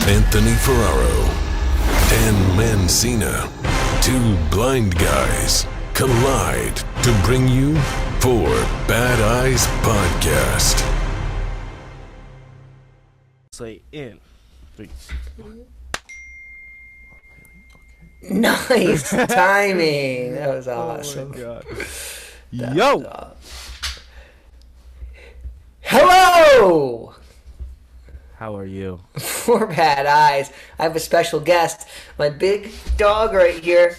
Anthony Ferraro, Dan Mancina. Two blind guys collide to bring you Four Bad Eyes Podcast. Say in. 3. Nice timing. That was awesome. Oh my God. Yo! Hello! How are you? Four Bad Eyes. I have a special guest. My big dog right here.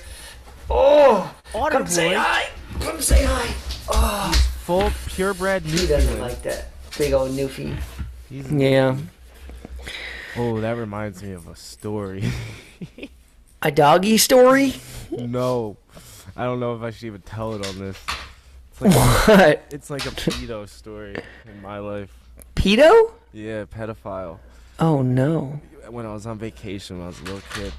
Oh! Come say hi! Come say hi! Oh! Full purebred He Newfoundland. doesn't like that big old Newfie. He's- Yeah. Oh, that reminds me of a story. A doggy story? No. I don't know if I should even tell it on this. It's like What? it's like a pedo story in my life. Pedo? Yeah, pedophile. Oh no. When I was on vacation when I was a little kid,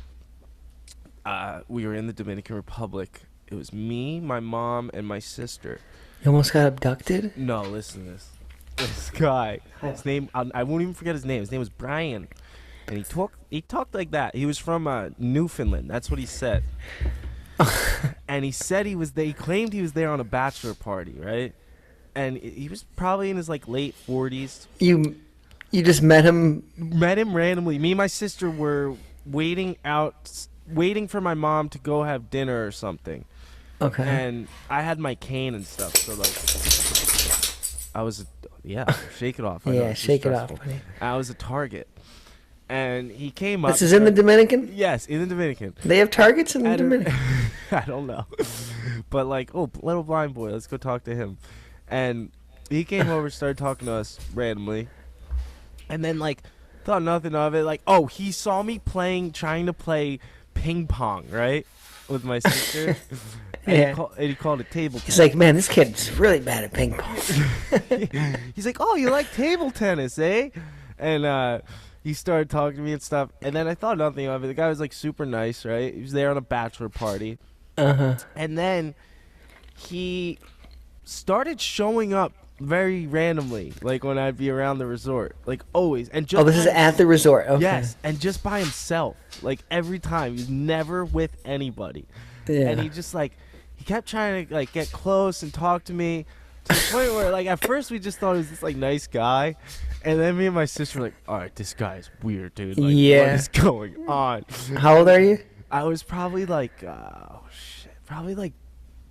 we were in the Dominican Republic. It was me, my mom, and my sister. You almost got abducted? No, listen to this. This guy, his name, I won't even forget his name. His name was Brian. And he talked like that. He was from Newfoundland. That's what he said. And he said he claimed he was there on a bachelor party, right? And he was probably in his like late 40s. You just met him? Met him randomly. Me and my sister were waiting for my mom to go have dinner or something. Okay. And I had my cane and stuff, so like shake it off. I know, Yeah, it's shake it off, stressful. buddy. I was a target. And he came up. This is in the Dominican? Yes, in the Dominican. They have targets in the Dominican? I don't know. But like, little blind boy, let's go talk to him. And he came over, started talking to us randomly. And then like, thought nothing of it. Like, he saw me trying to play ping pong, right? With my sister. Yeah. And he called it table tennis. He's like, man, this kid's really bad at ping pong. He's like, you like table tennis, eh? And he started talking to me and stuff. And then I thought nothing of it. The guy was like super nice, right? He was there on a bachelor party. Uh-huh. And then he started showing up very randomly, like when I'd be around the resort, like always. And just This is at the resort. Okay. Yes, and just by himself, like every time. He's never with anybody. Yeah. And he just like, he kept trying to like get close and talk to me to the point where like at first we just thought he was this like nice guy. And then me and my sister were like, all right, this guy is weird, dude. Like, Yeah. what is going on? How old are you? I was probably like, probably like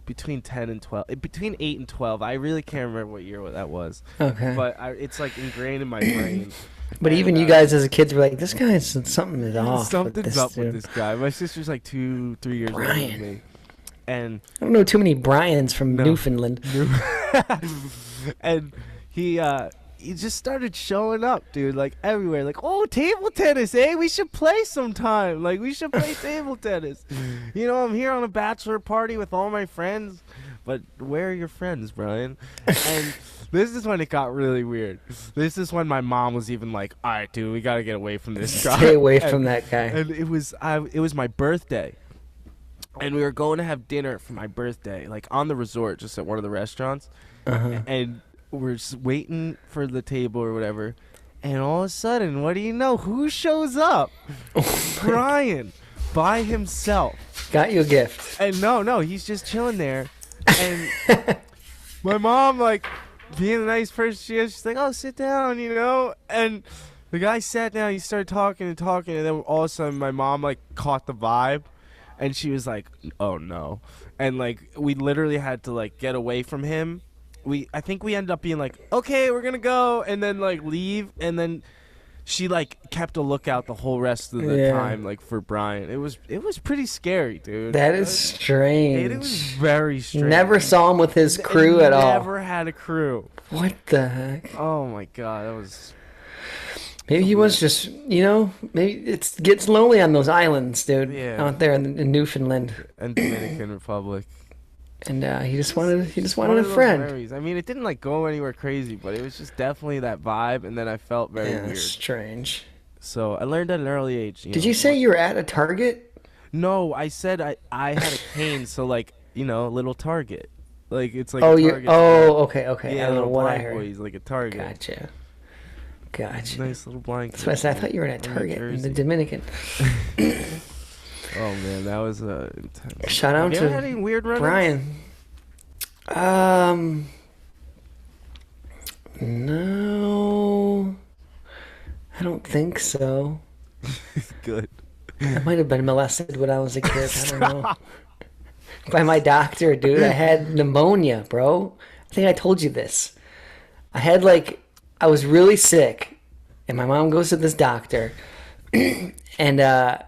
between 10 and 12, between 8 and 12. I really can't remember what year that was. Okay. But it's like ingrained in my brain. But even you guys as a kids were like, this guy's something is off. Something's up with dude. this guy. My sister's like 2-3 years older Brian. than me. And I don't know too many Bryans from No. Newfoundland. and he just started showing up, dude, like everywhere. Like, table tennis, eh? We should play sometime. Like, we should play table tennis. You know, I'm here on a bachelor party with all my friends. But where are your friends, Brian? And this is when it got really weird. This is when my mom was even like, all right, dude, we got to get away from this guy. Stay away from that guy. And it was my birthday. And we were going to have dinner for my birthday, like on the resort, just at one of the restaurants. Uh-huh. And we're just waiting for the table or whatever. And all of a sudden, what do you know? Who shows up? Brian, by himself. Got you a gift. And no, he's just chilling there. And my mom, like, being the nice person she is, she's like, sit down, you know? And the guy sat down, he started talking, and then all of a sudden my mom, like, caught the vibe. And she was like, oh, no. And, like, we literally had to, like, get away from him. I think we ended up being like, okay, we're going to go. And then, like, leave. And then she, like, kept a lookout the whole rest of the time, like, for Brian. It was pretty scary, dude. That is strange. It was very strange. Never saw him with his crew at all. Never had a crew. What the heck? Oh, my God. That was... Maybe he was just, maybe it gets lonely on those islands, dude. Yeah. Out there in Newfoundland. And Dominican Republic. And he just wanted One a of those friend. memories. I mean, it didn't like go anywhere crazy, but it was just definitely that vibe, and then I felt very Yeah, weird. strange. So I learned at an early age. Did you say you were at a Target? No, I said I had a cane, so like a little Target, like it's like. Oh, a you. Target Oh, okay. Yeah, I don't know little what I blind heard. boy, he's like a Target. Gotcha. Gotcha. Nice little blanket. That's what I said. I thought you were at Target in the Dominican. Oh man, that was intense. Shout out Have you to ever had any weird run-ins? Brian. No, I don't think so. Good. I might have been molested when I was a kid. I don't know. By my doctor, dude. I had pneumonia, bro. I think I told you this. I was really sick, and my mom goes to this doctor, and the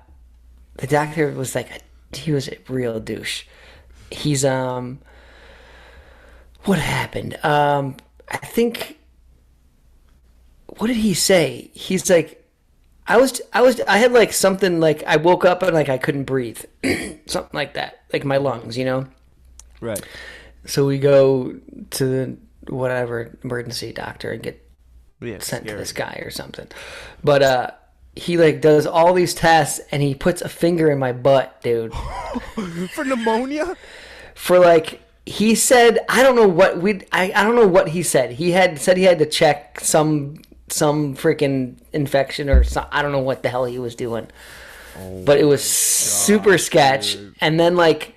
doctor was like, he was a real douche. He's what happened? I think, what did he say? He's like, I had like something, like I woke up and like I couldn't breathe, something like that, like my lungs, you know? Right. So we go to the whatever emergency doctor and get sent to this guy or something. But he like does all these tests and he puts a finger in my butt, dude. For pneumonia? For like, he said, I don't know what he said. He said he had to check some freaking infection or some, I don't know what the hell he was doing. But it was super sketch. Dude. And then like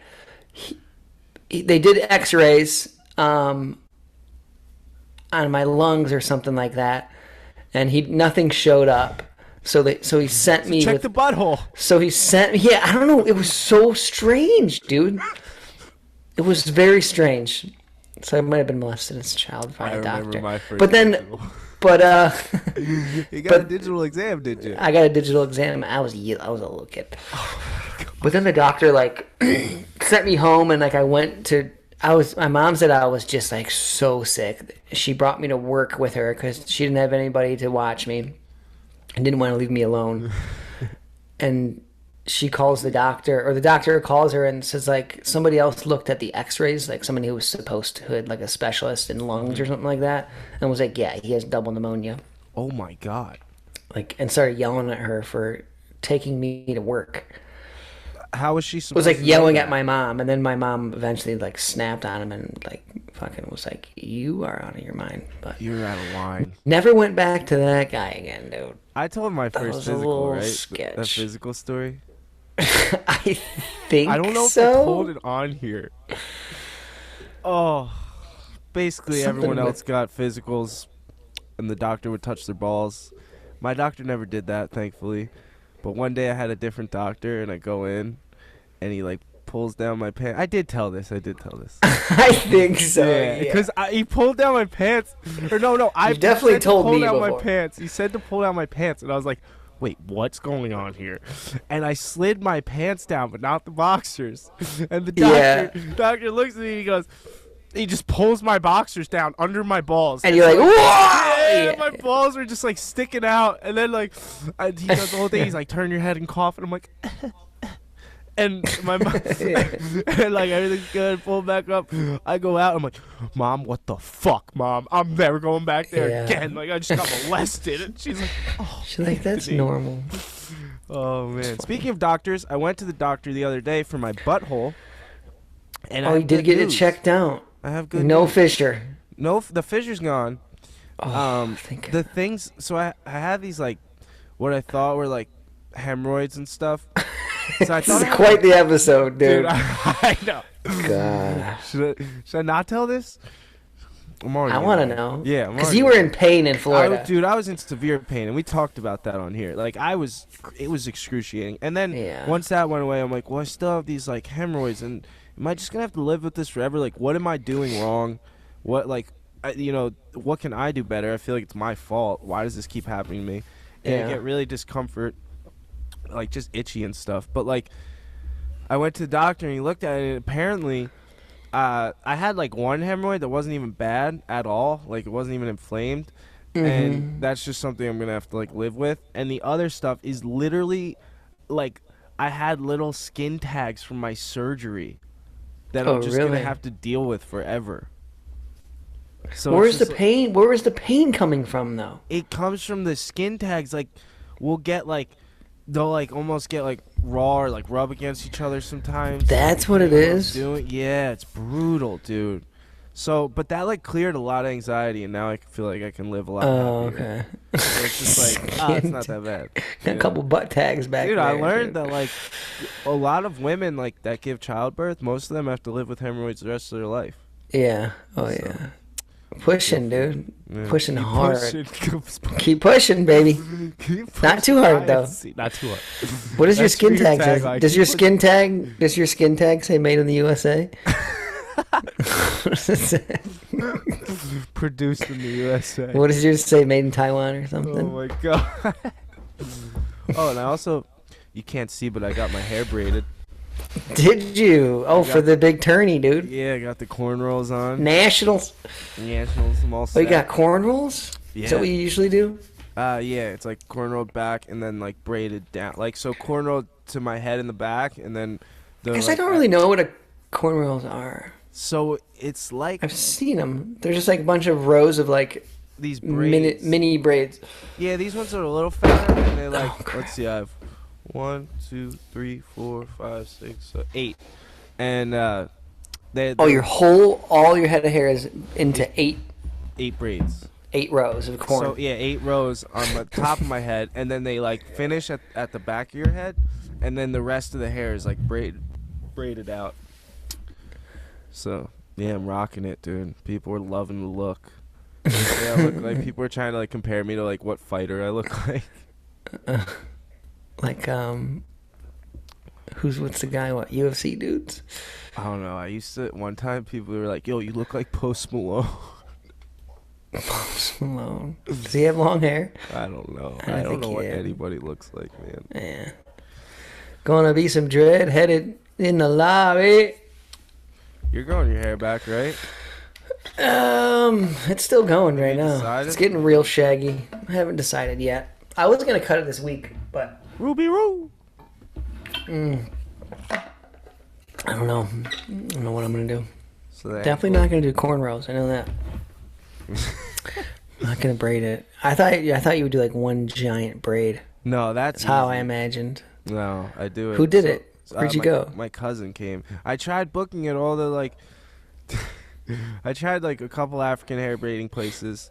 they did x-rays on my lungs or something like that, and nothing showed up. So he sent me check the butthole. So he sent me, I don't know, it was so strange, dude. It was very strange. So I might have been molested as a child by a doctor. My first you got a digital exam, did you? I got a digital exam. I was a little kid. But then the doctor like sent me home, and like my mom said I was just like so sick. She brought me to work with her because she didn't have anybody to watch me and didn't want to leave me alone. And she calls the doctor, or the doctor calls her and says like somebody else looked at the x-rays, like somebody who was supposed to, like a specialist in lungs or something like that, and was like, yeah, he has double pneumonia. Oh my God. Like, and started yelling at her for taking me to work. How was she supposed to? Was like yelling at my mom, and then my mom eventually like snapped on him and like fucking was like, you are out of your mind. But you're out of line. Never went back to that guy again, dude. I told my first physical, right? Sketch. The physical story. I think I don't know if I told it on here. Oh, basically everyone else got physicals, and the doctor would touch their balls. My doctor never did that, thankfully. But one day I had a different doctor, and I go in, and he like pulls down my pants. I did tell this. I think so. Yeah, because he pulled down my pants. Or no, I definitely told me before. My pants. He said to pull down my pants, and I was like, wait, what's going on here? And I slid my pants down, but not the boxers. And the doctor looks at me and he goes, he just pulls my boxers down under my balls. And you're like, whoa! Yeah, my balls were just like sticking out. And then like, he does the whole thing. He's like, turn your head and cough. And I'm like, and my mom, and like everything's good, pull back up. I go out. I'm like, Mom, what the fuck, Mom? I'm never going back there again. Like I just got molested. And she's like, she's like, that's normal. Oh man. Speaking of doctors, I went to the doctor the other day for my butthole. And you did get it checked out. I have good. No news. fissure. No, the fissure's gone. Thank the God. things. So I had these like, what I thought were like hemorrhoids and stuff. So I this is quite the episode, dude. I know. God. Should I not tell this? I want to know. Yeah, because you were in pain in Florida. I was in severe pain, and we talked about that on here. Like it was excruciating. And then once that went away, I'm like, well, I still have these like hemorrhoids, and am I just gonna have to live with this forever? Like, what am I doing wrong? What what can I do better? I feel like it's my fault. Why does this keep happening to me? And I get really discomfort, like just itchy and stuff. But like, I went to the doctor and he looked at it, and apparently I had like one hemorrhoid that wasn't even bad at all. Like it wasn't even inflamed. And that's just something I'm gonna have to like live with. And the other stuff is literally like I had little skin tags from my surgery that I'm just gonna have to deal with forever. So where's the pain? Where was the pain coming from though? It comes from the skin tags. Like we'll get like, they'll like almost get like raw or like rub against each other sometimes. That's what it is? Yeah, it's brutal, dude. So, but that like cleared a lot of anxiety, and now I feel like I can live a lot Oh, happier. okay. So it's just like, it's not that bad. A couple butt tags back Dude, there. I learned that like a lot of women like that give childbirth, most of them have to live with hemorrhoids the rest of their life. Yeah. Oh, yeah. Pushing, dude. Yeah. Pushing Keep hard. pushing. Keep pushing, baby. Keep pushing. Not too hard, though. Not too hard. What does your That's skin your tag say? tagline. Does your skin tag say made in the USA? What does it say? Produced in the USA. What does yours say? Made in Taiwan or Oh something? my god. Oh, and I also, you can't see, but I got my hair braided. Did you? Oh, for the big tourney, dude. Yeah, I got the cornrows on. Nationals. Nationals, I'm all Oh, set. you got cornrows? Yeah. Is that what you usually do? Yeah, it's like cornrowed back and then like braided down. Like, so cornrowed to my head in the back and then the. Because like, I don't really know what a cornrows are. So it's like I've seen them. They're just like a bunch of rows of like these braids. mini braids. Yeah, these ones are a little fatter and they're like, crap. let's see, I have 1, 2, 3, 4, 5, 6, 8. And they Oh, all your head of hair is into eight braids. 8 rows of corn. So yeah, 8 rows on the top of my head, and then they like finish at the back of your head, and then the rest of the hair is like braided out. So yeah, I'm rocking it, dude. People are loving the look. Yeah, I look like people are trying to like compare me to like what fighter I look like. Like what's the guy? What UFC dudes? I don't know. I used to one time people were like, "Yo, you look like Post Malone." Post Malone. Does he have long hair? I don't know. I I don't think know he what is. anybody looks like, man. Yeah. Gonna be some dread headed in the lobby. You're growing your hair back, right? It's still going right now. decided? It's getting real shaggy. I haven't decided yet. I was gonna cut it this week, but Ruby Roo. I don't know. I don't know what I'm gonna do. So that Definitely not gonna do cornrows. I know that. Not gonna braid it. I thought you would do like one giant braid. No, that's That's how I easy. imagined. No, I do it. Who did it? Where'd you my, go? My cousin came. I tried booking at all the like. I tried like a couple African hair braiding places.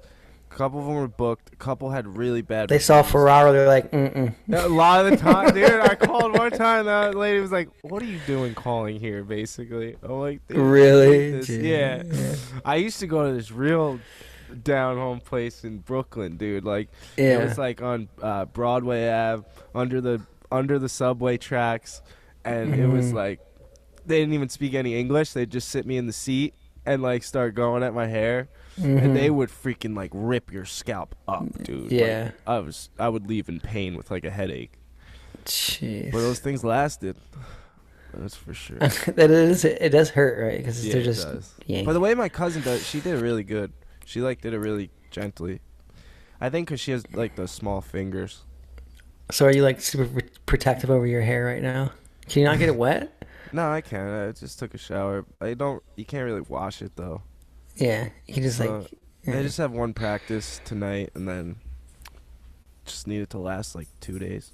A couple of them were booked. A couple had really bad. They saw reviews. Ferraro. They're like, mm. A lot of the time, dude. I called one time. That lady was like, "What are you doing calling here?" Basically, I'm like, "Dude, Really? this." Dude. Yeah. Yeah. I used to go to this real down home place in Brooklyn, dude. Like, Yeah. it was like on Broadway Ave, under the subway tracks, and it was like they didn't even speak any English. They'd just sit me in the seat and like start going at my hair. And they would freaking like rip your scalp up, dude. Yeah. Like, I would leave in pain with like a headache. Jeez. But those things lasted. That's for sure. It does hurt, right? Because Yeah, they're it just does. yanking. By the way, my cousin does. She did it really good. She like did it really gently. I think because she has like the small fingers. So are you like super protective over your hair right now? Can you not get it wet? No, I can't. I just took a shower. You can't really wash it though. Yeah, you just So, like. Yeah. I just have one practice tonight, and then just need it to last like 2 days.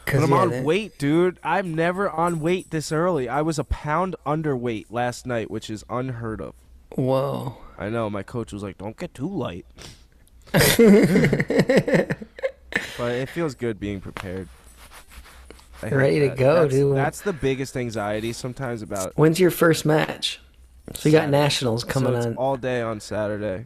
But I'm on weight, dude. I'm never on weight this early. I was a pound underweight last night, which is unheard of. Whoa. I know. My coach was like, "Don't get too light." But it feels good being prepared. I hate Ready to that. go, dude. That's the biggest anxiety sometimes about. When's your first match? So you got Saturday. nationals coming So it's on. all day on Saturday.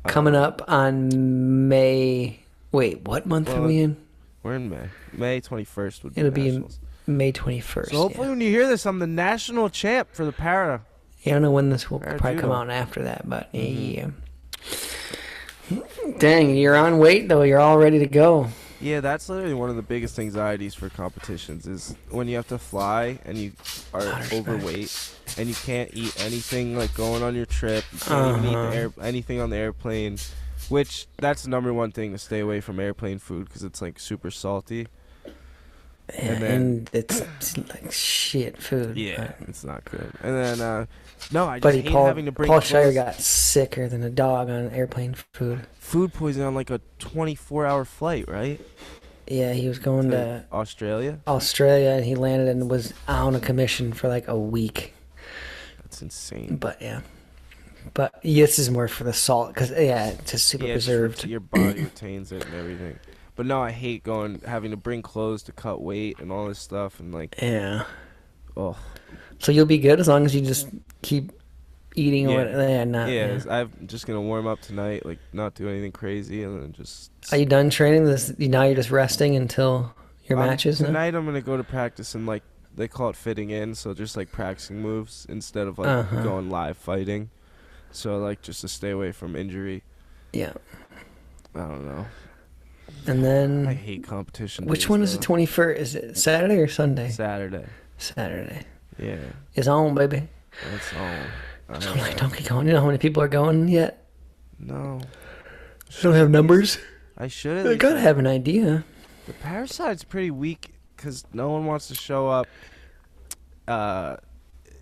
Coming up on May. Wait, what month are we in? We're in May. May 21st would be It'll be nationals. May 21st. So hopefully when you hear this, I'm the national champ for the para. Yeah, I don't know when this will Para probably come judo. out after that, but yeah. Dang, you're on weight though. You're all ready to go. Yeah, that's literally one of the biggest anxieties for competitions is when you have to fly and you are overweight and you can't eat anything like going on your trip. You can't even eat anything on the airplane, which that's the number one thing to stay away from airplane food because it's like super salty. Yeah, and it's like shit food. Yeah, it's not good. And then, no, I just Buddy hate Paul, having to bring Paul Shire clothes. got sicker than a dog on airplane food. Food poisoning on like a 24-hour flight, right? Yeah, he was going to Australia. Australia and he landed and was on a commission for like a week. That's insane. But yeah, But this is more for the salt because it's just super preserved. Your body retains it and everything. But no, I hate having to bring clothes to cut weight and all this stuff and like. Yeah. Oh. So you'll be good as long as you just keep eating or whatever. I'm just gonna warm up tonight, like not do anything crazy, and then just. Are you done training? Now you're just resting until your matches. Tonight I'm gonna go to practice and like they call it fitting in, so just like practicing moves instead of like going live fighting. So like just to stay away from injury. Yeah. I don't know. And then I hate competition. Which one is the 21st? Is it Saturday or Sunday? Saturday. Yeah. It's on, baby. It's on. Don't get going. You know how many people are going yet? No. Don't have numbers? I should have. They gotta have an idea. The Parasite's pretty weak because no one wants to show up,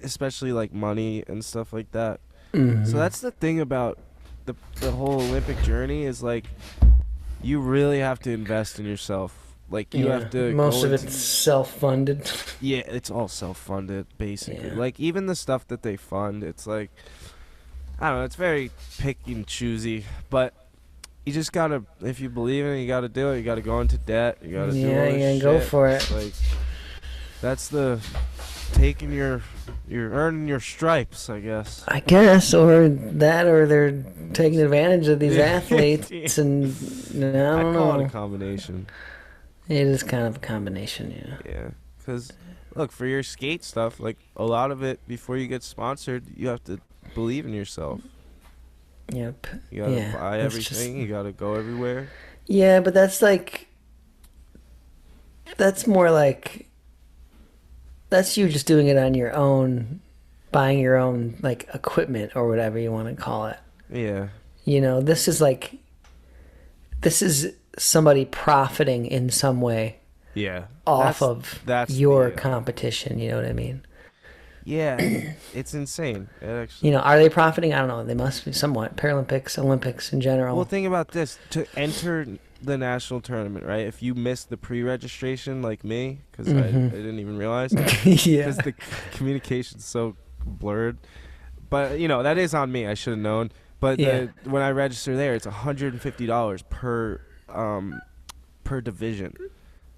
especially like money and stuff like that. Mm-hmm. So that's the thing about the whole Olympic journey is like you really have to invest in yourself. Like you have to. Most of it's self-funded. Yeah, it's all self-funded basically. Yeah. Like even the stuff that they fund, it's like I don't know. It's very picky and choosy, but. You just gotta, if you believe in it, you gotta do it. You gotta go into debt. You gotta do all this shit. Go for it. Like, that's the taking you're earning your stripes, I guess. I guess, or they're taking advantage of these athletes, and I don't know. I call it a combination. It is kind of a combination, yeah. Yeah, because look, for your skate stuff, like a lot of it, before you get sponsored, you have to believe in yourself. Yep. You gotta buy everything. You gotta go everywhere. Yeah, but that's more like that's you just doing it on your own, buying your own like equipment or whatever you want to call it. Yeah. You know, this is somebody profiting in some way. Yeah. Off of your competition. You know what I mean? Yeah, it's insane. It actually, you know, are they profiting? I don't know. They must be somewhat. Paralympics, Olympics in general. Well, think about this. To enter the national tournament, right? If you missed the pre-registration like me, because I didn't even realize. Yeah. Because the communication's so blurred. But, you know, that is on me. I should have known. But when I register there, it's $150 per division.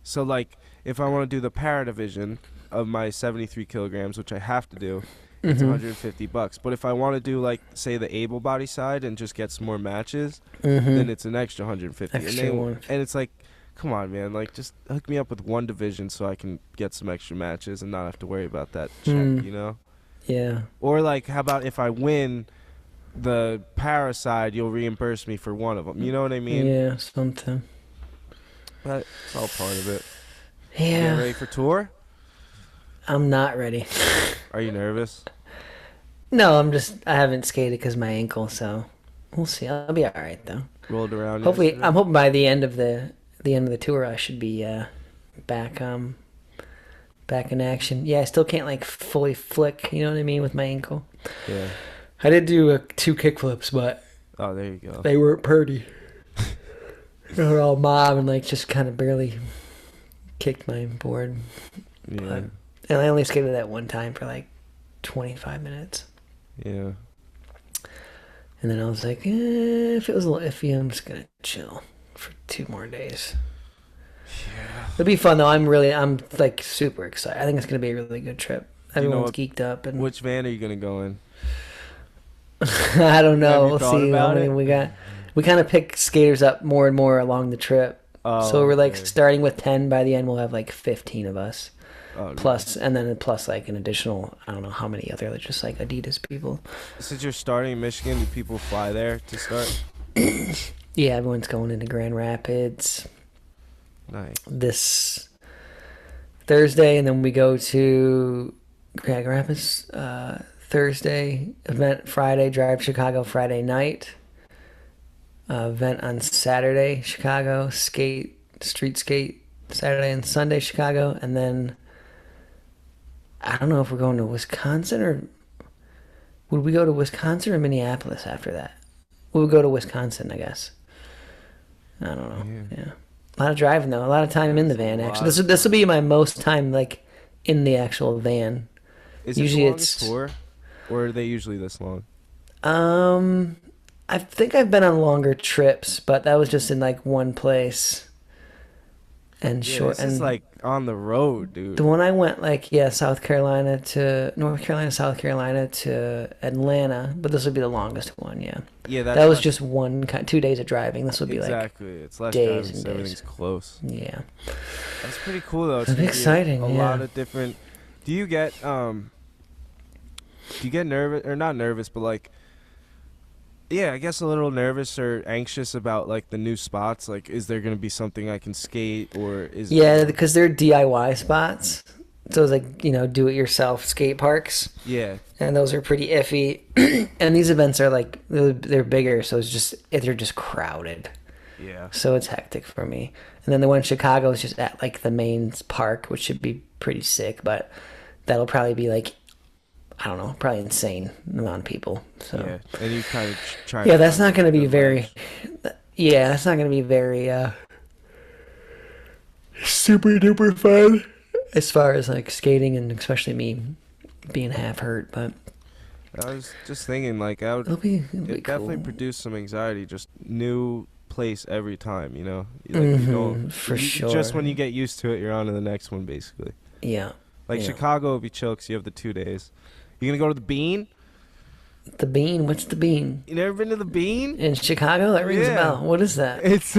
So, like, if I want to do the para division of my 73 kilograms, which I have to do, it's $150. But if I want to do, like, say the able body side and just get some more matches, then it's an extra $150. And it's like, come on, man, like, just hook me up with one division so I can get some extra matches and not have to worry about that check, you know? Yeah. Or, like, how about if I win the para side, you'll reimburse me for one of them. You know what I mean? Yeah, something. But it's all part of it. Yeah. You ready for tour? I'm not ready. Are you nervous? No, I haven't skated because of my ankle, so we'll see. I'll be all right though. Rolled around. Hopefully, yesterday? I'm hoping by the end of the tour, I should be back in action. Yeah, I still can't like fully flick. You know what I mean with my ankle. Yeah. I did do 2 kickflips, but there you go. They weren't pretty. They were all mob and like just kind of barely kicked my board. Yeah. And I only skated that one time for like 25 minutes. Yeah. And then I was like, if it was a little iffy, I'm just going to chill for 2 more days. Yeah. It'll be fun though. I'm like super excited. I think it's going to be a really good trip. Everyone's geeked up. And which van are you going to go in? I don't know. We'll see. About it? We kind of pick skaters up more and more along the trip. So we're like starting with 10. By the end, we'll have like 15 of us. Plus like an additional, I don't know how many other just like Adidas people. Since you're starting in Michigan, do people fly there to start? Yeah, everyone's going into Grand Rapids. Nice. This Thursday, and then we go to Grand Rapids Thursday, event Friday, drive Chicago Friday night. Event on Saturday, Chicago, street skate Saturday and Sunday, Chicago, and then I don't know if we're going to Wisconsin or would we go to Wisconsin or Minneapolis after that? We would go to Wisconsin, I guess. I don't know. Yeah. A lot of driving though. A lot of time in the van actually. This will be my most time like in the actual van. Is it the longest tour, or are they usually this long? I think I've been on longer trips, but that was just in like one place. And Yeah, short this is and like on the road, dude. the one I went like South Carolina to North Carolina, South Carolina to Atlanta, but this would be the longest one, yeah. Yeah, That was less- just 2 days of driving. This would be exactly. It's less days driving, and so days. everything's close. yeah. That's pretty cool though. It's It'll be gonna be exciting, A yeah. lot of different. Do you get nervous or not nervous, but like, yeah, I guess a little nervous or anxious about like the new spots. Like, is there gonna be something I can skate or is Yeah, because they're DIY spots. So it's like, do-it-yourself skate parks. Yeah. And those are pretty iffy. And these events are like, they're bigger, so they're just crowded. Yeah. So it's hectic for me. And then the one in Chicago is just at like the main park, which should be pretty sick, but that'll probably be like, I don't know, probably insane amount of people. So Yeah. And you kind of try. yeah, that's not going to be very. Yeah, that's not going to be very super duper fun as far as like skating, and especially me being half hurt. But I was just thinking, like, it'll be definitely cool. produce some anxiety. Just new place every time, you know. Like, you don't, for you- sure. Just when you get used to it, you're on to the next one, basically. Yeah. Like Yeah. Chicago would be chill because you have the 2 days. You gonna go to the Bean? The Bean. What's the Bean? You never been to the Bean? In Chicago? That rings a Yeah. bell. What is that? It's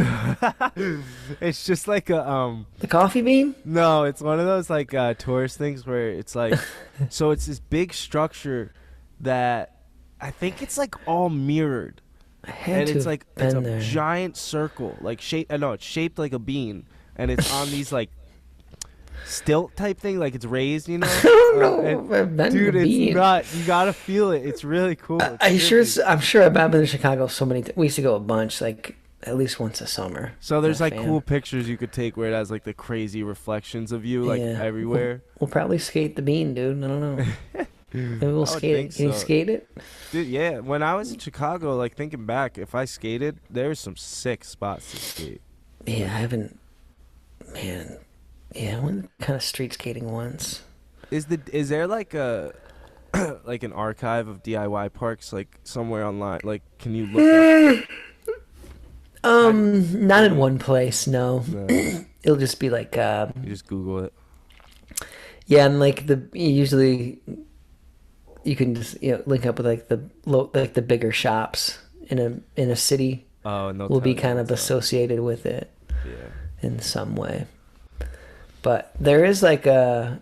it's just like a The Coffee Bean? no, it's one of those like tourist things where it's like so it's this big structure that I think it's like all mirrored. I had And to it's have like it's a been there. giant circle, like shape. No, it's shaped like a bean, and it's on these like stilt type thing, like it's raised, you know. I don't know And- if I've been dude, to it's Bean. not. You gotta feel it. It's really cool. It's I'm sure. trippy. I'm sure. I've been to Chicago so many. We used to go a bunch, like at least once a summer. So there's I'm a like fan. cool pictures you could take where it has like the crazy reflections of you like Yeah. everywhere. We'll probably skate the Bean, dude. I don't know. Maybe we'll I would skate think it. Can you so. skate it? Dude, yeah. When I was in Chicago, like thinking back, if I skated, there's some sick spots to skate. Yeah, I haven't. Man, yeah, I went kind of street skating once. Is there like a like an archive of DIY parks like somewhere online? Like, can you look up? Not in one place. No, No, it'll just be like, you just Google it. yeah, and like usually you can just link up with like the bigger shops in a city. Oh, and they'll Will tell be you kind of what's up. associated with it Yeah. in some way. But there is like they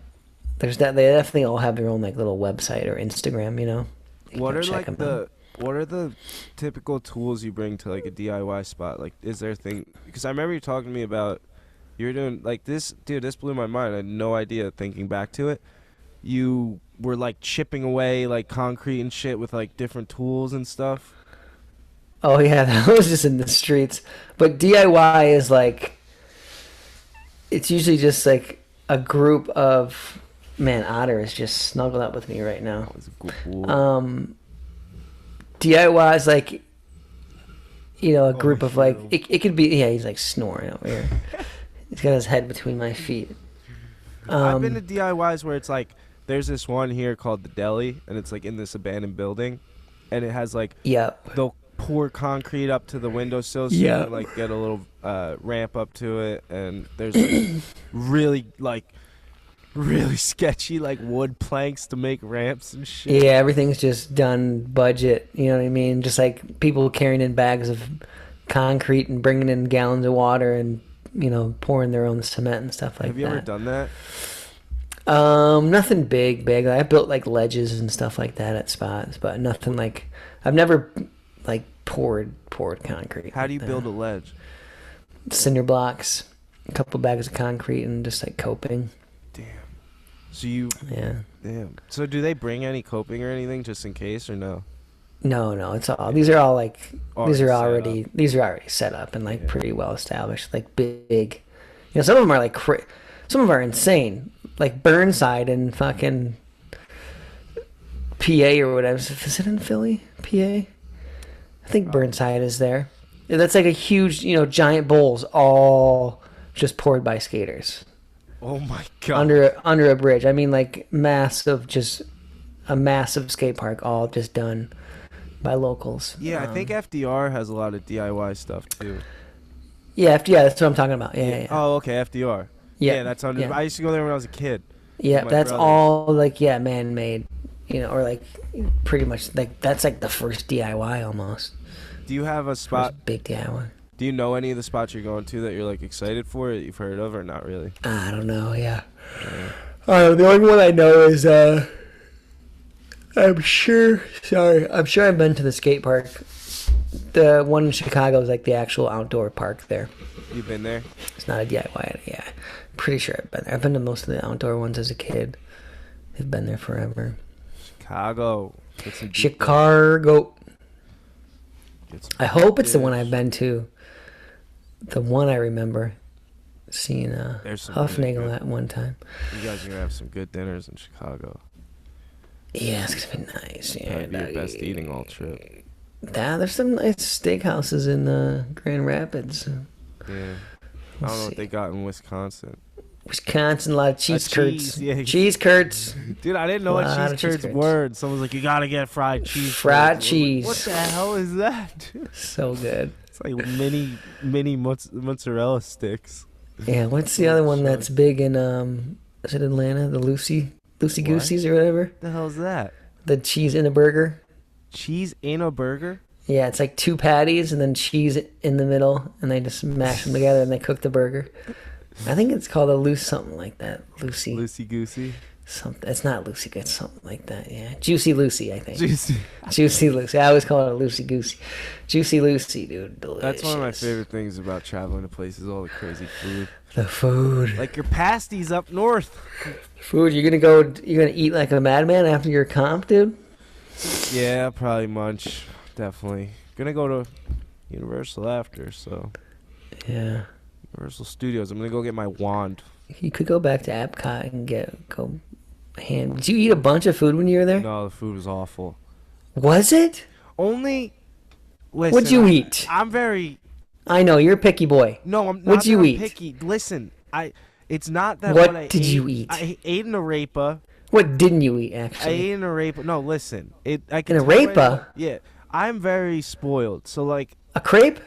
definitely all have their own like little website or Instagram, You can What go are check like 'em out. what are the typical tools you bring to like a DIY spot? Like, is there a thing? Because I remember you talking to me about you were doing like this, dude. This blew my mind. I had no idea. Thinking back to it, you were like chipping away like concrete and shit with like different tools and stuff. Oh yeah, that was just in the streets. But DIY is like, it's usually just like a group of, man, Otter is just snuggled up with me right now. That was cool. DIY is like, a Oh, group I of like, hear him. it could be, yeah, he's like snoring over here. He's got his head between my feet. I've been to DIYs where it's like there's this one here called the Deli, and it's like in this abandoned building, and it has like Yep. they'll pour concrete up to the windowsill so Yeah. you can, like get a little ramp up to it, and there's like, really sketchy like wood planks to make ramps and shit. Yeah, everything's just done budget. You know what I mean? Just like people carrying in bags of concrete and bringing in gallons of water and pouring their own cement and stuff like Have you that. ever done that? Nothing big. I built like ledges and stuff like that at spots, but nothing like, I've never like poured concrete. How do you build a ledge? Cinder blocks, a couple bags of concrete, and just like coping. Damn. So you Yeah. damn. So do they bring any coping or anything just in case or no? No, it's all. These are all like. These are Already set already set up and like Yeah. pretty well established. Like big. Some of them are like. Some of them are insane. Like Burnside and fucking PA or whatever. Is it in Philly? PA? I think Burnside is there. Yeah, that's like a huge, giant bowls all just poured by skaters Oh my god. under a bridge. I mean, like massive, just a massive skate park, all just done by locals. Yeah, I think FDR has a lot of DIY stuff too. Yeah, that's what I'm talking about. Yeah. Oh, okay, FDR. Yeah, that's under. Yeah. I used to go there when I was a kid. Yeah, with my that's brothers. all like man-made, or like pretty much like that's like the first DIY almost. Do you have a spot? First big DIY. Do you know any of the spots you're going to that you're like excited for, that you've heard of, or not really? I don't know. Yeah. The only one I know is I'm sure I've been to the skate park. The one in Chicago is like the actual outdoor park there. You've been there? It's not a DIY. Yeah, pretty sure I've been there. I've been to most of the outdoor ones as a kid. They've been there forever. Chicago. Chicago. I hope it's the one I've been to. The one I remember seeing Huffnagel at one time. You guys are going to have some good dinners in Chicago. Yeah, it's going to be nice. Yeah, That'd be your best eating all trip. There's some nice steakhouses in Grand Rapids. Yeah. I don't know what they got in Wisconsin. Wisconsin, a lot of cheese curds. Yeah. Cheese curds. Dude, I didn't know what cheese curds were. Someone's like, you got to get fried cheese. Fried cheese. What the hell is that? So good. It's like mini mozzarella sticks. Yeah, what's the other one that's big in, is it Atlanta? The Lucy Gooseys or whatever? What the hell is that? The cheese in a burger. Cheese in a burger? Yeah, it's like 2 patties and then cheese in the middle, and they just mash them together and they cook the burger. I think it's called a loose something like that. Lucy Goosey? Something. It's not Lucy. It's something like that. Yeah, Juicy Lucy, I think. Juicy Lucy. I always call it a Lucy Goosey. Juicy Lucy, dude. Delicious. That's one of my favorite things about traveling to places. All the crazy food. The food. Like your pasties up north. Food. You're gonna eat like a madman after your comp, dude. Yeah, probably munch. Definitely. Gonna go to Universal after. So. Yeah. Universal Studios. I'm gonna go get my wand. You could go back to Epcot and go ham. Did you eat a bunch of food when you were there? No, the food was awful. Was it? Listen, What'd you eat? I'm very. I know you're a picky boy. No, I'm not. What'd you eat? Picky. Listen, it's not that. What did you eat? I ate an arepa. What didn't you eat actually? I ate an arepa. No, listen. An arepa? Yeah, I'm very spoiled. So like. A crepe?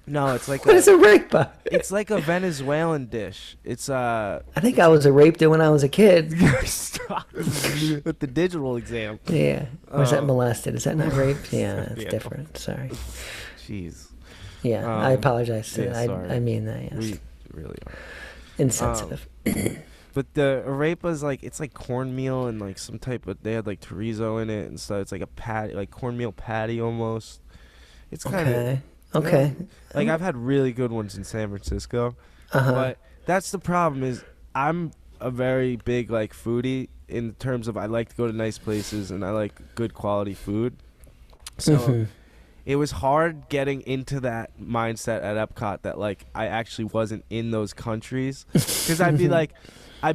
No, it's like what is a arepa? It's like a Venezuelan dish. It's I think I was raped when I was a kid. Stop with the digital exam. Yeah. Or is that molested? Is that not rape? Yeah, that's Yeah. different. Sorry. Jeez. Yeah, I apologize. Yeah, sorry. I mean that. Yes. We really are Insensitive. But the arepa's like it's like cornmeal and like some type of they had like chorizo in it and stuff. It's like a patty, like cornmeal patty almost. It's kind of okay. Like I've had really good ones in San Francisco, Uh-huh. but that's the problem is I'm a very big like foodie in terms of I like to go to nice places and I like good quality food. So it was hard getting into that mindset at Epcot that like I actually wasn't in those countries because I'd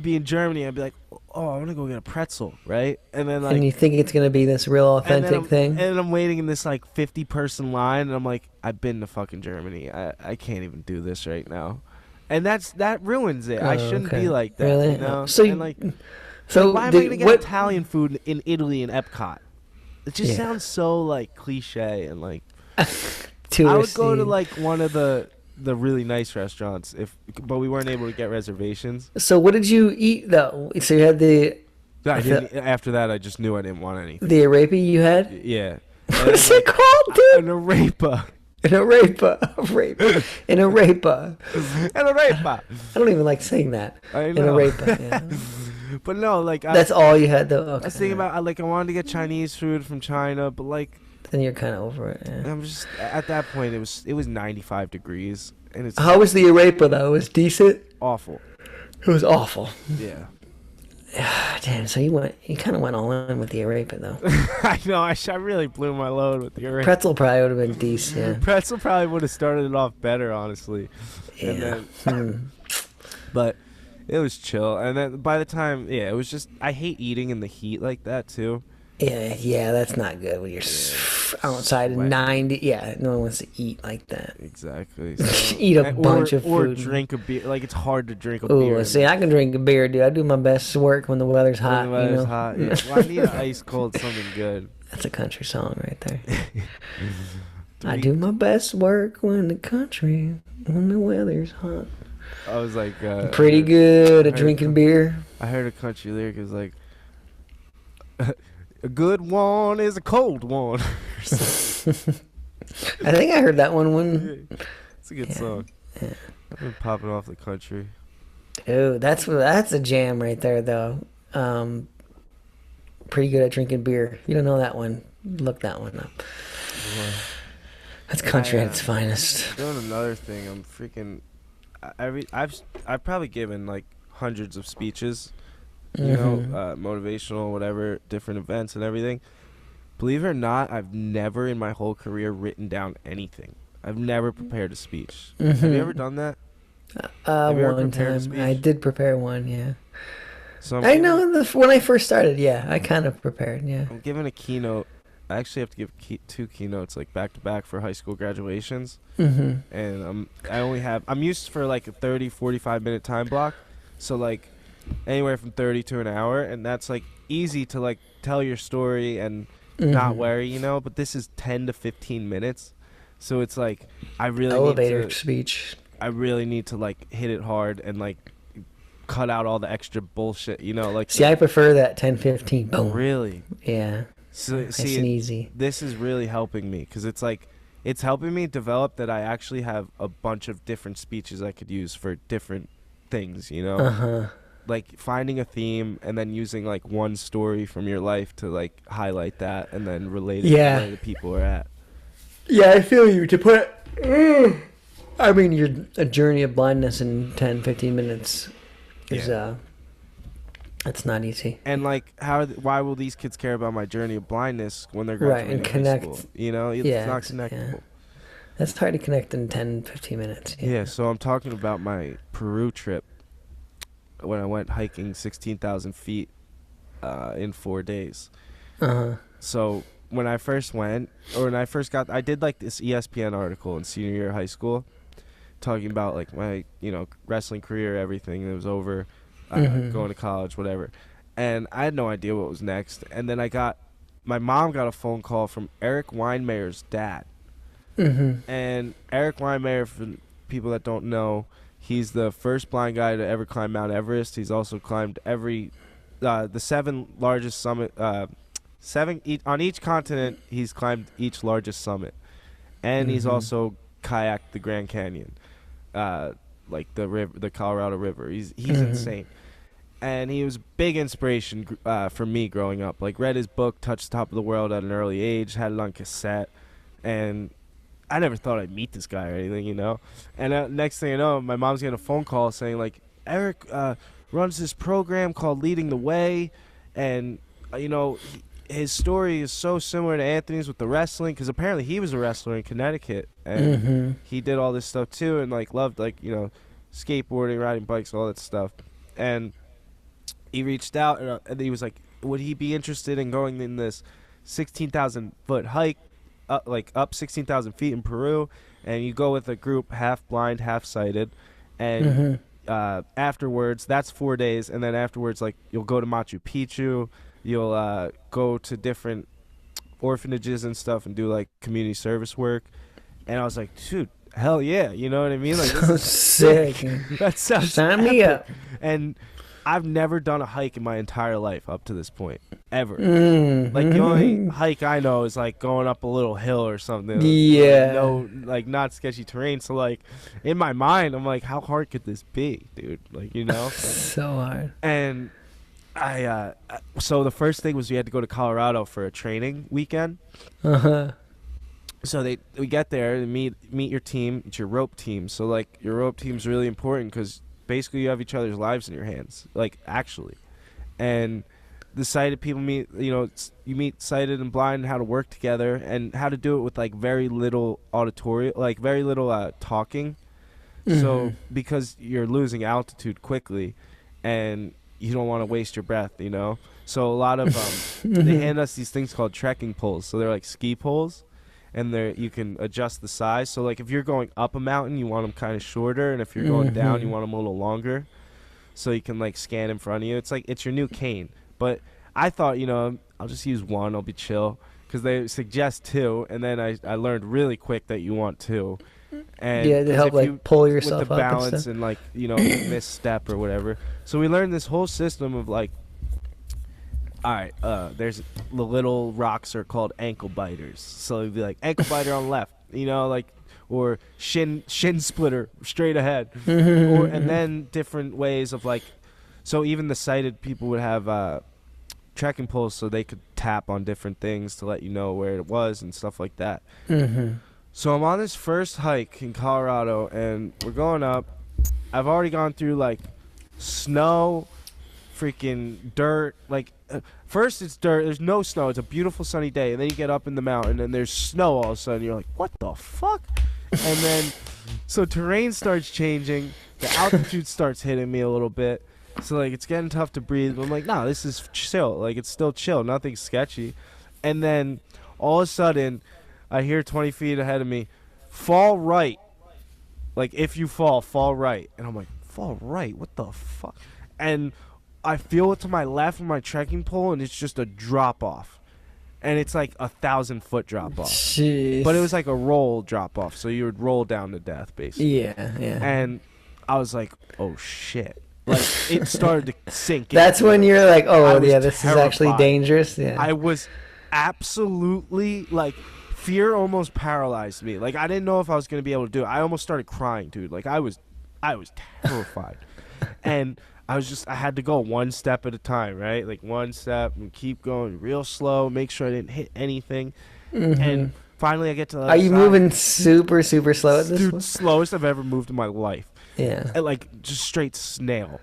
be in Germany. I'd be like, oh, I want to go get a pretzel, right? And then like, and you think it's gonna be this real authentic thing? And I'm waiting in this like 50-person line, and I'm like, I've been to fucking Germany. I can't even do this right now, and that ruins it. I shouldn't be like that. Really? You know? So and like, why am I gonna get Italian food in Italy and Epcot? It just sounds so like cliche and like. I would go to like one of the really nice restaurants but we weren't able to get reservations. So what did you eat though? So you had after that I just knew I didn't want anything. The arepa you had? Yeah. What's it called, dude? An arepa. An arepa. An arepa. An arepa. I don't even like saying that. I know. An arepa. Yeah. But no, like that's all you had though. Okay. I was thinking about I wanted to get Chinese food from China, but like. Then you're kind of over it. Yeah. I'm just at that point. It was 95 degrees, and it's. How was the arepa though? It was decent. Awful. It was awful. Yeah. Damn. So you kind of went all in with the arepa though. I know. I really blew my load with the arepa. Pretzel probably would have been decent. Yeah. Pretzel probably would have started it off better, honestly. Yeah. And then, but it was chill, and then by the time, it was just I hate eating in the heat like that too. Yeah, that's not good when you're outside at 90. Yeah, no one wants to eat like that. Exactly. So, eat a bunch of food. Or drink a beer. Like, it's hard to drink a beer. Ooh, see, I can drink a beer, dude. I do my best work when the weather's hot. When the weather's hot, yeah. Well, I need an ice cold something good. That's a country song right there. I do my best work when the weather's hot. I was like, pretty good at drinking beer. I heard a country lyric is like, a good one is a cold one. I think I heard that one. It's a good song. Yeah. I've been popping off the country. Ooh, that's a jam right there, though. Pretty good at drinking beer. If you don't know that one, look that one up. That's country at its finest. Doing another thing, I'm freaking. I've probably given like hundreds of speeches, you know, motivational, whatever, different events and everything. Believe it or not, I've never in my whole career written down anything. I've never prepared a speech. Have you ever done that? One time I did prepare one. Yeah. So I know when I first started. Yeah, I kind of prepared. Yeah. I'm giving a keynote. I actually have to give two keynotes like back to back for high school graduations. And I'm used for like a 30, 45-minute time block. So like anywhere from 30 to an hour, and that's like easy to like tell your story and not worry, you know, but this is 10 to 15 minutes. So it's like I really elevator speech. I really need to like hit it hard and like cut out all the extra bullshit, you know, like I prefer that 10-15. Boom. Really? Yeah. So nice and easy. This is really helping me because it's like it's helping me develop that I actually have a bunch of different speeches I could use for different things, you know? Like finding a theme and then using like one story from your life to like highlight that and then relate it to where the people are at. Yeah, I feel you. To put I mean, a journey of blindness in 10-15 minutes is that's not easy. And like, why will these kids care about my journey of blindness when they're graduating high school? You know, it's not connectable. Yeah. That's hard to connect in 10-15 minutes. Yeah, so I'm talking about my Peru trip when I went hiking 16,000 feet in 4 days. So when I first went, or when I first got, I did like this ESPN article in senior year of high school talking about like my, you know, wrestling career, everything that was over, going to college, whatever. And I had no idea what was next. And then my mom got a phone call from Eric Weinmeyer's dad. And Eric Weinmeyer, for people that don't know, he's the first blind guy to ever climb Mount Everest. He's also climbed the 7 largest summit, on each continent. He's climbed each largest summit, and he's also kayaked the Grand Canyon, like the Colorado River. He's insane, and he was a big inspiration for me growing up. Like read his book, Touch the Top of the World, at an early age. Had it on cassette, and I never thought I'd meet this guy or anything, you know. And next thing I know, my mom's getting a phone call saying, like, Eric runs this program called Leading the Way. And, you know, his story is so similar to Anthony's with the wrestling, because apparently he was a wrestler in Connecticut. And he did all this stuff, too, and, like, loved, like, you know, skateboarding, riding bikes, all that stuff. And he reached out, and he was like, would he be interested in going in this 16,000-foot hike? Up 16,000 feet in Peru, and you go with a group half blind, half sighted, and afterwards, that's 4 days, and then afterwards, like, you'll go to Machu Picchu, you'll go to different orphanages and stuff and do like community service work. And I was like, dude, hell yeah, you know what I mean? Like, this is sick. That sounds sign me up. And I've never done a hike in my entire life up to this point, ever. Like, the only hike I know is, like, going up a little hill or something. Yeah. No, like, not sketchy terrain. So, like, in my mind, I'm like, how hard could this be, dude? Like, you know? So hard. And so the first thing was we had to go to Colorado for a training weekend. So we get there and meet your team. It's your rope team. So, like, your rope team's really important because basically you have each other's lives in your hands, like, actually. And the sighted people meet, you know, you meet sighted and blind and how to work together and how to do it with, like, very little auditory, like, very little talking. So because you're losing altitude quickly and you don't want to waste your breath, you know. So a lot of they hand us these things called trekking poles. So they're like ski poles. And you can adjust the size. So, like, if you're going up a mountain, you want them kind of shorter. And if you're going down, you want them a little longer. So you can, like, scan in front of you. It's like, it's your new cane. But I thought, you know, I'll just use one. I'll be chill. because they suggest 2, and then I learned really quick that you want 2. And Yeah, to help like pull yourself with the up balance and like misstep or whatever. So we learned this whole system of like, all right, there's the little rocks are called ankle biters. So it'd be like ankle biter on the left, like, or shin splitter straight ahead, and then different ways of like, so even the sighted people would have trekking poles so they could tap on different things to let you know where it was and stuff like that. So I'm on this first hike in Colorado, and we're going up. I've already gone through, like, snow, freaking dirt. Like, first it's dirt. There's no snow. It's a beautiful sunny day. And then you get up in the mountain, and there's snow all of a sudden. You're like, what the fuck? And then, so terrain starts changing. The altitude starts hitting me a little bit. So, like, it's getting tough to breathe. But I'm like, nah, this is chill. Like, it's still chill. Nothing sketchy. And then, all of a sudden, I hear 20 feet ahead of me, fall right. Like, if you fall right. And I'm like, fall right? What the fuck? And I feel it to my left with my trekking pole, and it's just a drop-off. And it's like 1,000-foot drop-off. Jeez. But it was like a roll drop-off, so you would roll down to death, basically. Yeah. And I was like, oh, shit. Like, it started to sink in. That's when you're like, oh, yeah, this terrified. is actually dangerous. Yeah. I was absolutely, like... Fear almost paralyzed me. Like, I didn't know if I was going to be able to do it. I almost started crying, dude. Like, I was terrified. And I had to go one step at a time, right? Like, one step and keep going real slow, make sure I didn't hit anything. And finally I get to the Are you side. moving super, super slow at this Dude, point? slowest I've ever moved in my life. Yeah. And, like, just straight snail.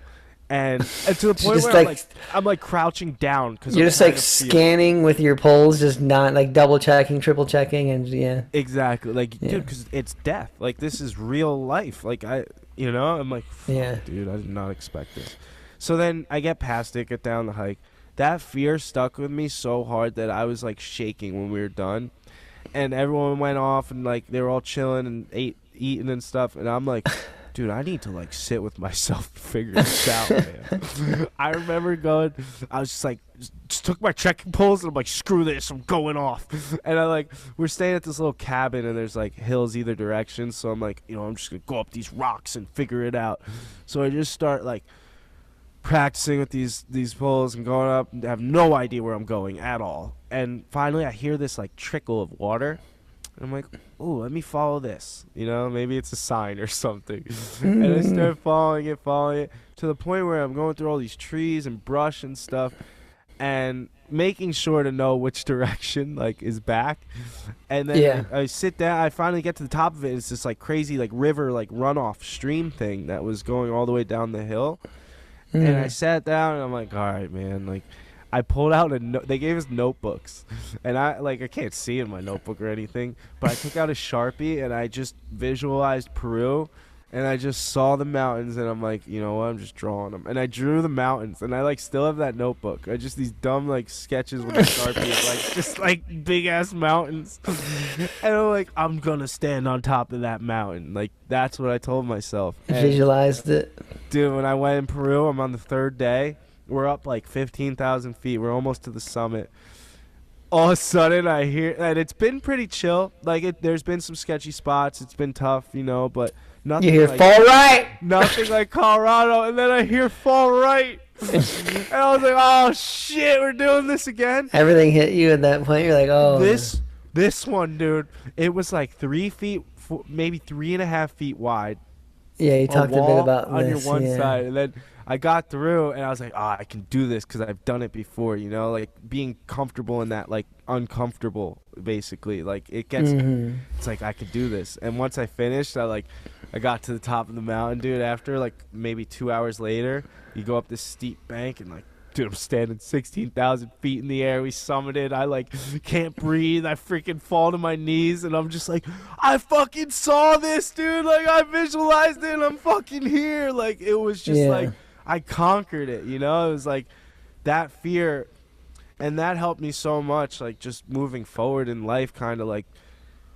And to the point just where I'm like crouching down because you're just like scanning with your poles, just not like double checking, triple checking, and exactly, like dude, because it's death. Like this is real life. Like I'm like, dude, I did not expect this. So then I get past it, get down the hike. That fear stuck with me so hard that I was like shaking when we were done, and everyone went off and like they were all chilling and eating and stuff, and I'm like. Dude, I need to, like, sit with myself and figure this out, man. I remember I was just, like, just took my trekking poles, and I'm like, screw this, I'm going off. And we're staying at this little cabin, and there's, like, hills either direction. So I'm like, I'm just going to go up these rocks and figure it out. So I just start, like, practicing with these poles and going up and have no idea where I'm going at all. And finally I hear this, like, trickle of water. And I'm like, ooh, let me follow this. Maybe it's a sign or something. And I start following it to the point where I'm going through all these trees and brush and stuff and making sure to know which direction, like, is back. And then I sit down. I finally get to the top of it. It's this, like, crazy, like, river, like, runoff stream thing that was going all the way down the hill. And I sat down, and I'm like, all right, man, like, I pulled out they gave us notebooks, and I can't see in my notebook or anything, but I took out a Sharpie and I just visualized Peru, and I just saw the mountains, and I'm like, you know what, I'm just drawing them, and I drew the mountains, and I like still have that notebook. I just these dumb like sketches with a Sharpie, like just like big ass mountains, and I'm like, I'm gonna stand on top of that mountain, like that's what I told myself. And, visualized it, dude. When I went in Peru, I'm on the 3rd day. We're up like 15,000 feet. We're almost to the summit. All of a sudden, I hear, and it's been pretty chill. Like, there's been some sketchy spots. It's been tough, but nothing. You hear like, fall right. Nothing like Colorado. And then I hear fall right. And I was like, oh, shit, we're doing this again. Everything hit you at that point. You're like, oh. This one, dude, it was like 3 feet, maybe 3.5 feet wide. Yeah, you talked a bit about on this. On your one side. And then I got through, and I was like, I can do this because I've done it before, like being comfortable in that, like uncomfortable, basically. Like it gets, it's like I could do this. And once I finished, I got to the top of the mountain, dude. After like maybe 2 hours later, you go up this steep bank, and like, dude, I'm standing 16,000 feet in the air. We summited. I like can't breathe. I freaking fall to my knees, and I'm just like, I fucking saw this, dude. Like I visualized it, and I'm fucking here. Like it was just like. I conquered it, It was like that fear, and that helped me so much, like just moving forward in life, kind of like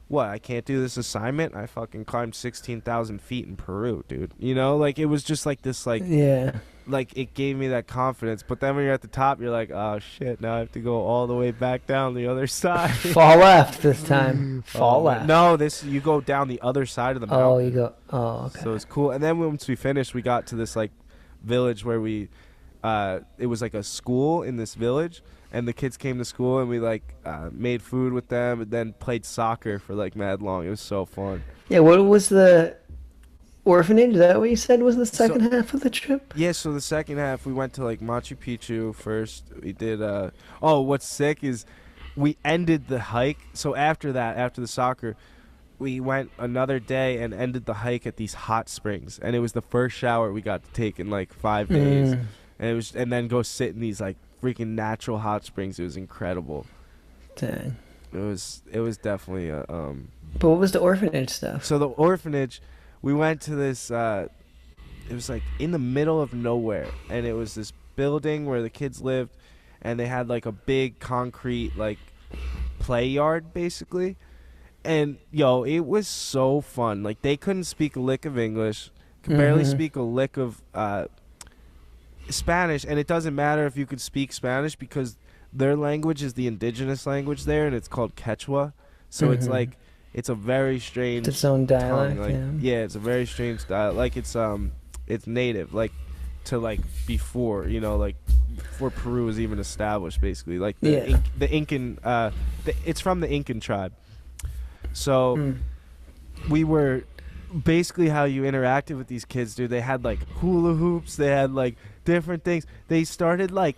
what, I can't do this assignment? I fucking climbed 16,000 feet in Peru, dude. You know, like, it was just like this, like, Yeah. like, it gave me that confidence. But then when you're at the top, you're like, oh shit, now I have to go all the way back down the other side. Fall left this time. Fall left. No, you go down the other side of the mountain. Oh, you go. Oh, okay. So it's cool. And then once we finished, we got to this like village where it was like a school in this village, and the kids came to school, and we like made food with them, and then played soccer for like mad long. It was so fun. Yeah, what was the orphanage? Is that what you said was the second half of the trip? Yeah, so the second half, we went to like Machu Picchu first. We did what's sick is we ended the hike. So after that, after the soccer, we went another day and ended the hike at these hot springs, and it was the first shower we got to take in like 5 days. And then go sit in these like freaking natural hot springs. It was incredible. Dang. It was definitely a But what was the orphanage stuff? So the orphanage, we went to this it was like in the middle of nowhere, and it was this building where the kids lived, and they had like a big concrete like play yard basically. And yo, it was so fun. Like, they couldn't speak a lick of English, could barely speak a lick of Spanish, and it doesn't matter if you could speak Spanish because their language is the indigenous language there, and it's called Quechua. So it's like, it's a very strange Its own dialect. like, Yeah. it's a very strange dialect. Like, it's native, like, to like before, you know, like before Peru was even established, basically. Like the Incan, it's from the Incan tribe. So we were basically how you interacted with these kids, dude. They had like hula hoops, they had like different things. They started like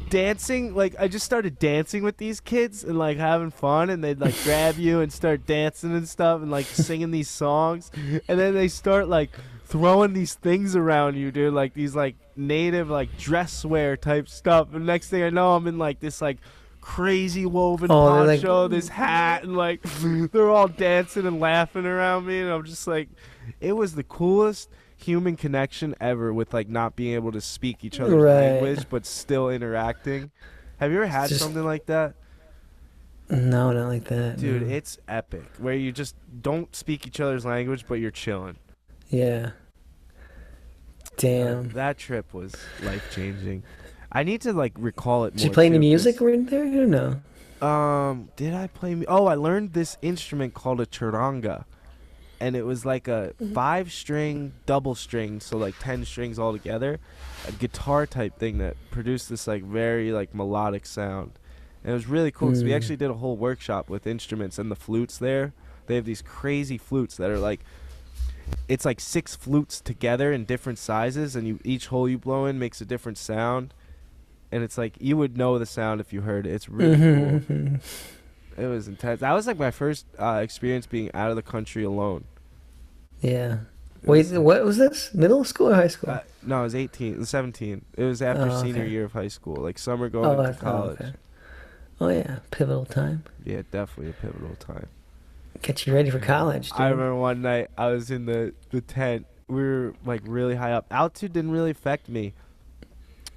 dancing. Like, I just started dancing with these kids and like having fun, and they'd like grab you and start dancing and stuff and like singing these songs, and then they start like throwing these things around you, dude, like these like native like dress wear type stuff. And next thing I know, I'm in like this like crazy woven poncho, like, this hat, and like they're all dancing and laughing around me, and I'm just like, it was the coolest human connection ever, with like not being able to speak each other's language but still interacting. Have you ever had something like that? No, not like that, dude. No. It's epic, where you just don't speak each other's language but you're chilling. Yeah. Damn. That trip was life-changing. I need to like recall it more. Did you play any music in there or no? Did I play? I learned this instrument called a charanga, and it was like a 5-string double string, so like 10 strings all together, a guitar type thing that produced this like very like melodic sound. And it was really cool because we actually did a whole workshop with instruments and the flutes there. They have these crazy flutes that are like, it's like 6 flutes together in different sizes, and each hole you blow in makes a different sound. And it's like, you would know the sound if you heard it. It's really cool. It was intense. That was like my first experience being out of the country alone. Yeah. Wait, what was this? Middle school or high school? No, I was 17. It was after senior year of high school. Like summer going into college. Oh, yeah. Pivotal time. Yeah, definitely a pivotal time. Get you ready for college, dude. I remember one night I was in the tent. We were like really high up. Altitude didn't really affect me.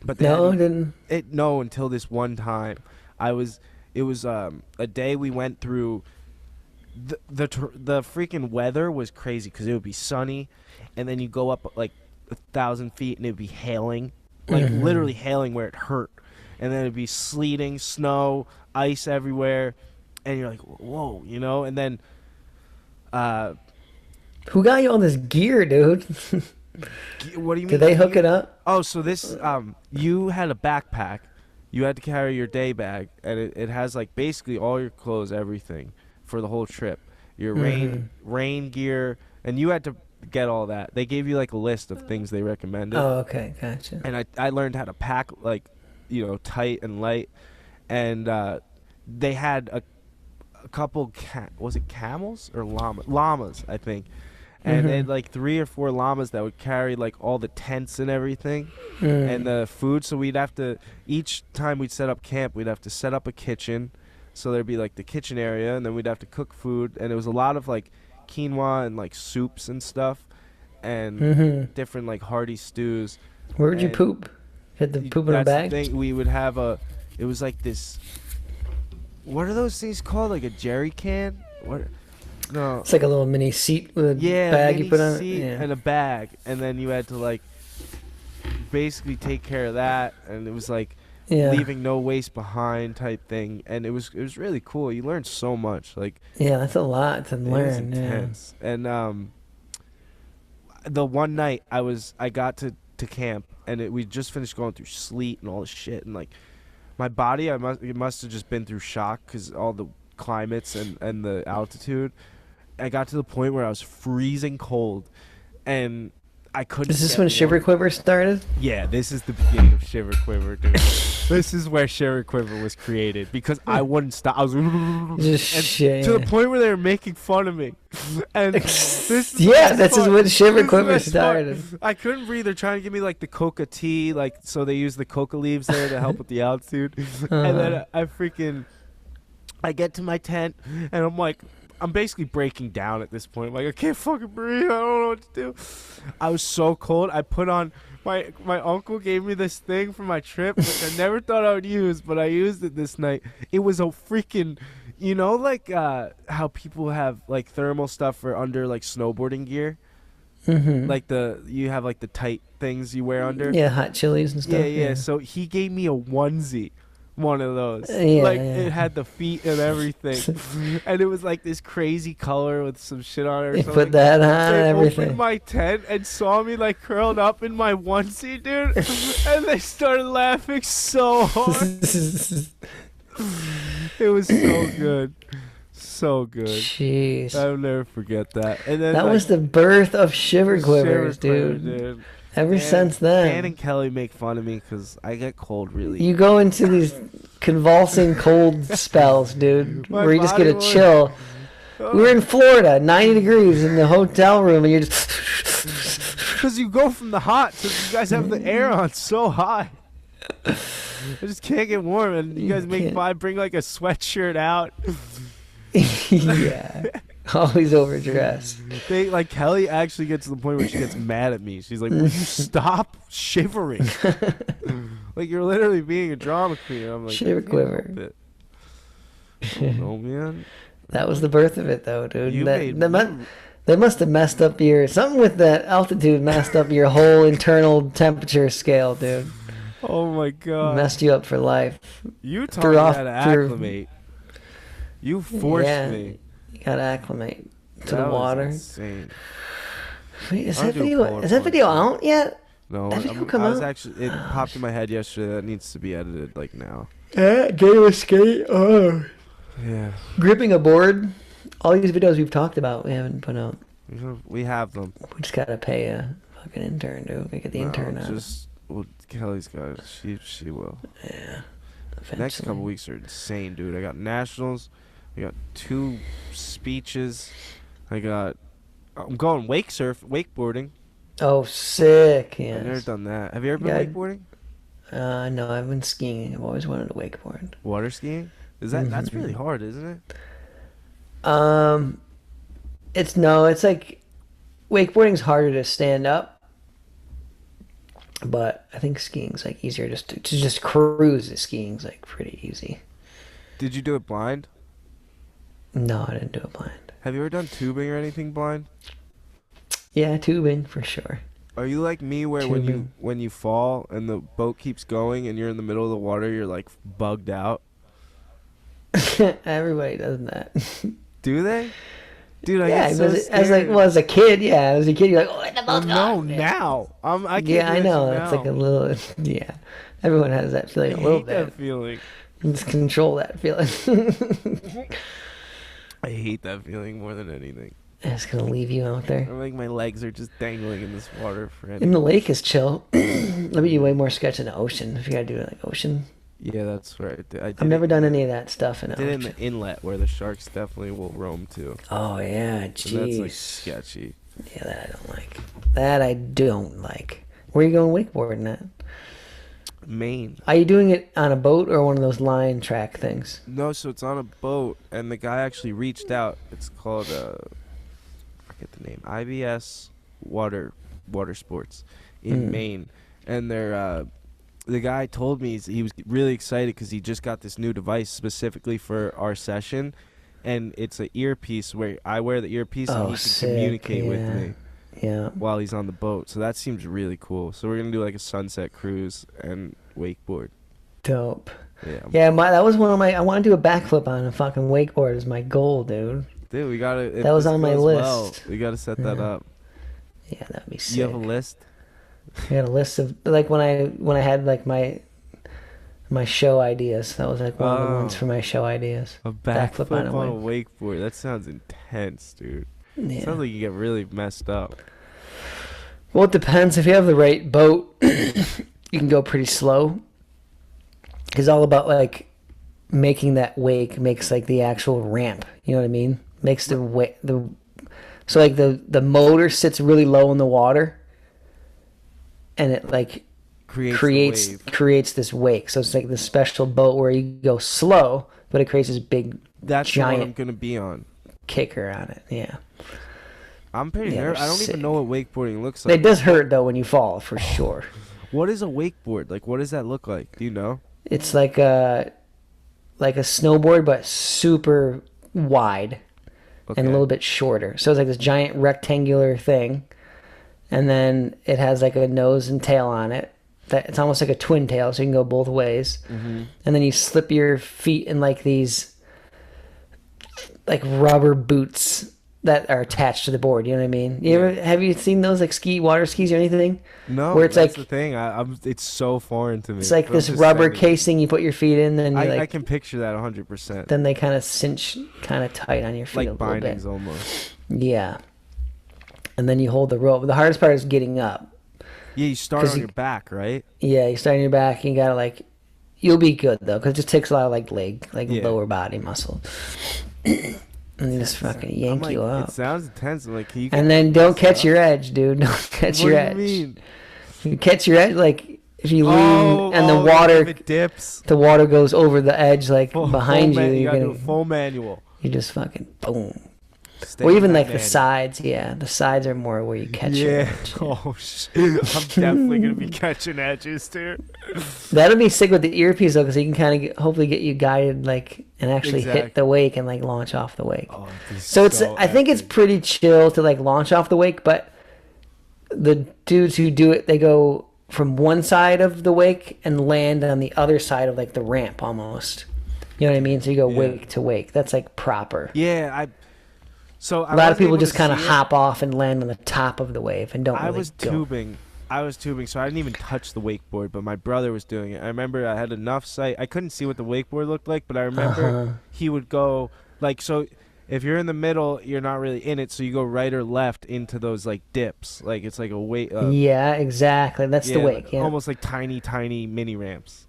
But didn't. No, until this one time. It was a day we went through. The freaking weather was crazy because it would be sunny, and then you go up like 1,000 feet and it'd be hailing, like literally hailing where it hurt, and then it'd be sleeting, snow, ice everywhere, and you're like, whoa, you know. And then who got you all this gear, dude? What do you mean? Did they hook it up? Oh, so this you had a backpack. You had to carry your day bag, and it has like basically all your clothes, everything for the whole trip. Your rain gear, and you had to get all that. They gave you like a list of things they recommended. Oh, okay, gotcha. And I learned how to pack like, you know, tight and light. And they had a couple was it camels or llamas, I think. And they had like 3 or 4 llamas that would carry like all the tents and everything and the food. So we'd have to, each time we'd set up camp, we'd have to set up a kitchen. So there'd be like the kitchen area, and then we'd have to cook food. And it was a lot of like quinoa and like soups and stuff, and different like hearty stews. Where would you poop? You had to poop in a bag? The thing. We would have it was like this, what are those things called? Like a jerry can? What? No. It's like a little mini seat with a bag you put on it. Seat and a bag, and then you had to like basically take care of that, and it was like leaving no waste behind type thing, and it was really cool. You learned so much. Like that's a lot to learn. It was intense. And the one night I got to camp, and we just finished going through sleet and all this shit, and like my body, it must have just been through shock because all the climates and the altitude. I got to the point where I was freezing cold, and I couldn't. Is this when Shiver Quiver started? Yeah, this is the beginning of Shiver Quiver, dude. This is where Shiver Quiver was created because I wouldn't stop. I was to the point where they were making fun of me. And this is when Shiver Quiver started. I couldn't breathe. They're trying to give me like the coca tea, like so they use the coca leaves there to help with the altitude. And then I get to my tent and I'm basically breaking down at this point. I'm like, I can't fucking breathe. I don't know what to do. I was so cold. I put on my uncle gave me this thing for my trip, which I never thought I would use, but I used it this night. It was a freaking, like how people have like thermal stuff for under like snowboarding gear. Mm-hmm. Like you have like the tight things you wear under. Yeah, hot chilies and stuff. Yeah. So he gave me a onesie. One of those. It had the feet and everything. And it was like this crazy color with some shit on it or something. Put that on they everything. Opened my tent and saw me like curled up in my onesie, dude. And they started laughing so hard. It was so good. So good. Jeez. I'll never forget that. And then that was the birth of Shiver Quivers, dude. Ever since then. Dan and Kelly make fun of me because I get cold really. You go into these convulsing cold spells, dude, where you just get a chill. We were in Florida, 90 degrees in the hotel room, and you're just... Because you go from the hot to you guys have the air on so high. I just can't get warm, and you guys bring like a sweatshirt out. Yeah. Always overdressed. Kelly actually gets to the point where she gets mad at me. She's like, "Will you stop shivering? Like you're literally being a drama queen." I'm like, Shiver Quiver. Oh man. That was the birth of it, though, dude. They must have messed up something with that altitude messed up your whole internal temperature scale, dude. Oh my god. Messed you up for life. You taught me how to acclimate. You forced me. You gotta acclimate to the water. Insane. Wait, is that video out yet? No, that video come out? It popped in my head yesterday. That needs to be edited like now. Game of skate. Oh. Yeah. Gripping a board. All these videos we've talked about, we haven't put out. We have them. We just gotta pay a fucking intern, dude. We get the intern out. Kelly's got it. She will. Yeah. Eventually. Next couple weeks are insane, dude. I got nationals. I got 2 speeches. I'm going wakeboarding. Oh, sick! Yeah. I've never done that. Have you ever been wakeboarding? No, I've been skiing. I've always wanted to wakeboard. Water skiing? That's really hard, isn't it? It's like wakeboarding's harder to stand up, but I think skiing's like easier just to just cruise. Skiing's like pretty easy. Did you do it blind? No, I didn't do it blind. Have you ever done tubing or anything blind? Yeah, tubing for sure. Are you like me where when you fall and the boat keeps going and you're in the middle of the water, you're like bugged out? Everybody does that. Do they? Dude, I get so scared. As a kid, you're like, oh, the boat's gone. Now. I can't I know. It's like a little, yeah. Everyone has that feeling a little bit. I hate that feeling. Just control that feeling. I hate that feeling more than anything. It's going to leave you out there. I'm like, my legs are just dangling in this water for anything. In the lake is chill. Let me be way more sketch in the ocean. If you got to do it like ocean. Yeah, that's right. I've never done any of that stuff in the ocean. In the inlet where the sharks definitely will roam to. Oh, yeah. Jeez. And that's like sketchy. Yeah, that I don't like. That I don't like. Where are you going wakeboarding at? Maine. Are you doing it on a boat or one of those line track things? No, so it's on a boat, and the guy actually reached out. It's called, I forget the name, IBS Water Sports in Maine. And they're, the guy told me he was really excited because he just got this new device specifically for our session. and it's an earpiece where I wear the earpiece and he can sick, communicate with me. Yeah. While he's on the boat. So that seems really cool. So we're going to do like a sunset cruise and wakeboard. Dope. Yeah. Yeah, that was one of my. I want to do a backflip on a fucking wakeboard. Is my goal, dude. Dude, we gotta. That was on my list. We gotta set that up. Yeah, that'd be sick. You have a list? I had a list of like when I had like my show ideas. That was like one of the ones for my show ideas. A backflip on a wakeboard. That sounds intense, dude. Yeah. Sounds like you get really messed up. Well, it depends. If you have the right boat, you can go pretty slow. It's all about like making that wake makes like the actual ramp. You know what I mean? Makes so like the motor sits really low in the water, and it like creates this wake. So it's like this special boat where you go slow, but it creates this big That's giant what I'm gonna be on. Kicker on it. Yeah. I'm pretty nervous. I don't even know what wakeboarding looks like. It does hurt though when you fall, for sure. What is a wakeboard? Like, what does that look like? Do you know? It's like a snowboard, but super wide and a little bit shorter. So it's like this giant rectangular thing, and then it has like a nose and tail on it. It's almost like a twin tail, so you can go both ways. Mm-hmm. And then you slip your feet in like these like rubber boots that are attached to the board. You know what I mean? Have you seen those like water skis or anything? No, where it's that's like the thing. It's so foreign to me. It's like this rubber casing you put your feet in, and I can picture that 100%. Then they kind of cinch kind of tight on your feet, like a little bindings bit. almost. Yeah, and then you hold the rope. The hardest part is getting up. Yeah, you start on your back, right? Yeah, you start on your back. And you gotta like, you'll be good though, because it just takes a lot of like lower body muscle. And they just fucking yank you up. It sounds intense. I'm like, and then don't catch your edge, dude. Don't catch your edge. What do you mean? You catch your edge, like if you lean and the water if it dips. The water goes over the edge, like behind you. You gotta do a full manual. You just fucking boom. Or even like the sides. Yeah, the sides are more where you catch your edge. Oh shit! I'm definitely gonna be catching edges, dude. That'll be sick with the earpiece though, because you can kind of hopefully get you guided like and actually hit the wake and like launch off the wake. Oh, so it's I think it's pretty chill to like launch off the wake, but the dudes who do it, they go from one side of the wake and land on the other side of like the ramp almost. You know what I mean? So you go wake to wake. That's like proper. Yeah, So a lot of people just kind of hop off and land on the top of the wave and don't really go. I was tubing, so I didn't even touch the wakeboard, but my brother was doing it. I remember I had enough sight. I couldn't see what the wakeboard looked like, but I remember he would go, like, so if you're in the middle, you're not really in it, so you go right or left into those, like, dips. Like, it's like a wake. Yeah, exactly. That's the wake, yeah. Almost like tiny, tiny mini ramps.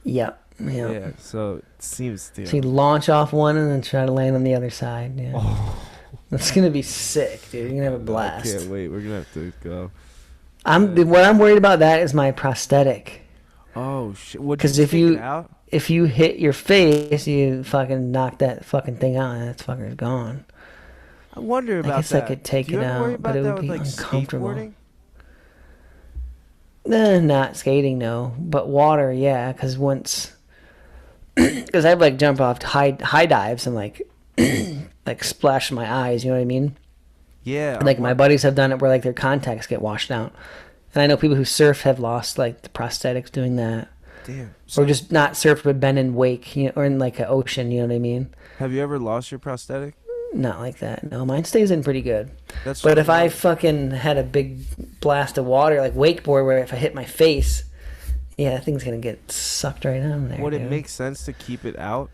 Yeah. Yeah, so it seems to. So you launch off one and then try to land on the other side. Yeah. Oh. That's going to be sick, dude. You're going to have a blast. I can't wait. We're going to have to go. What I'm worried about that is my prosthetic. Oh, shit. Because if you hit your face, you fucking knock that fucking thing out and that fucker's gone. I wonder about that. I guess I could take it out, but it would be uncomfortable. Not skating, no. But water, yeah. Because I've like jumped off high dives and like like splash my eyes, you know what I mean? Yeah. And, like my buddies have done it where like their contacts get washed out. And I know people who surf have lost like the prosthetics doing that. Damn. Or just not surf but been in wake, or in like an ocean, you know what I mean? Have you ever lost your prosthetic? Not like that. No, mine stays in pretty good. But if I fucking had a big blast of water, like wakeboard, where if I hit my face, yeah, that thing's gonna get sucked right on there. Would it make sense to keep it out?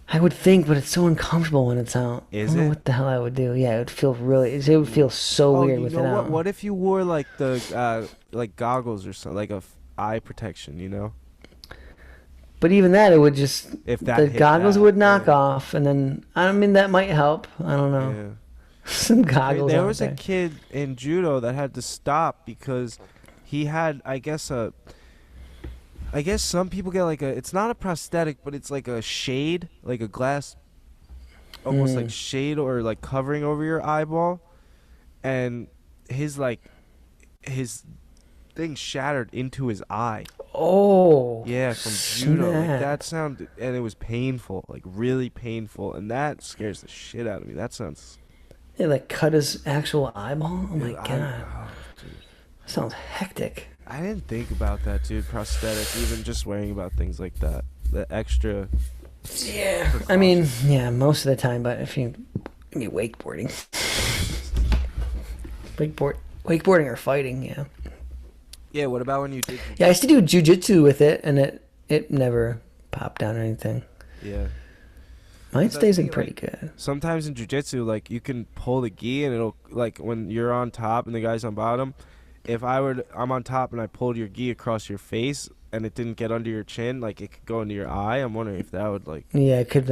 I would think, but it's so uncomfortable when it's out. I don't know what the hell I would do. Yeah, it would feel so weird with it out. What if you wore like the like goggles or something, like eye protection, you know? But even that, it would just the goggles would knock off, and then I mean that might help. I don't know. Yeah. Some goggles. There was a kid in judo that had to stop because he had, I guess some people get like it's not a prosthetic, but it's like a shade, like a glass, almost like shade or like covering over your eyeball, and his thing shattered into his eye. Oh. Yeah, from judo. Like, snap. that sounded, and it was painful, like really painful, and that scares the shit out of me. That sounds. They like cut his actual eyeball. Oh my Dude, god. Dude. Sounds hectic. I didn't think about that, dude. Prosthetic, even just worrying about things like that, the extra. Yeah. I mean, yeah, most of the time. But if you, I mean, wakeboarding, wakeboarding or fighting, yeah. Yeah. What about when you did? Yeah, I used to do jujitsu with it, and it never popped down or anything. Yeah. Mine stays in thinking, pretty like, good. Sometimes in jiu-jitsu, like, you can pull the gi and it'll, like, when you're on top and the guy's on bottom, if I'm on top and I pulled your gi across your face and it didn't get under your chin, like, it could go into your eye. I'm wondering if that would, like... Yeah, that could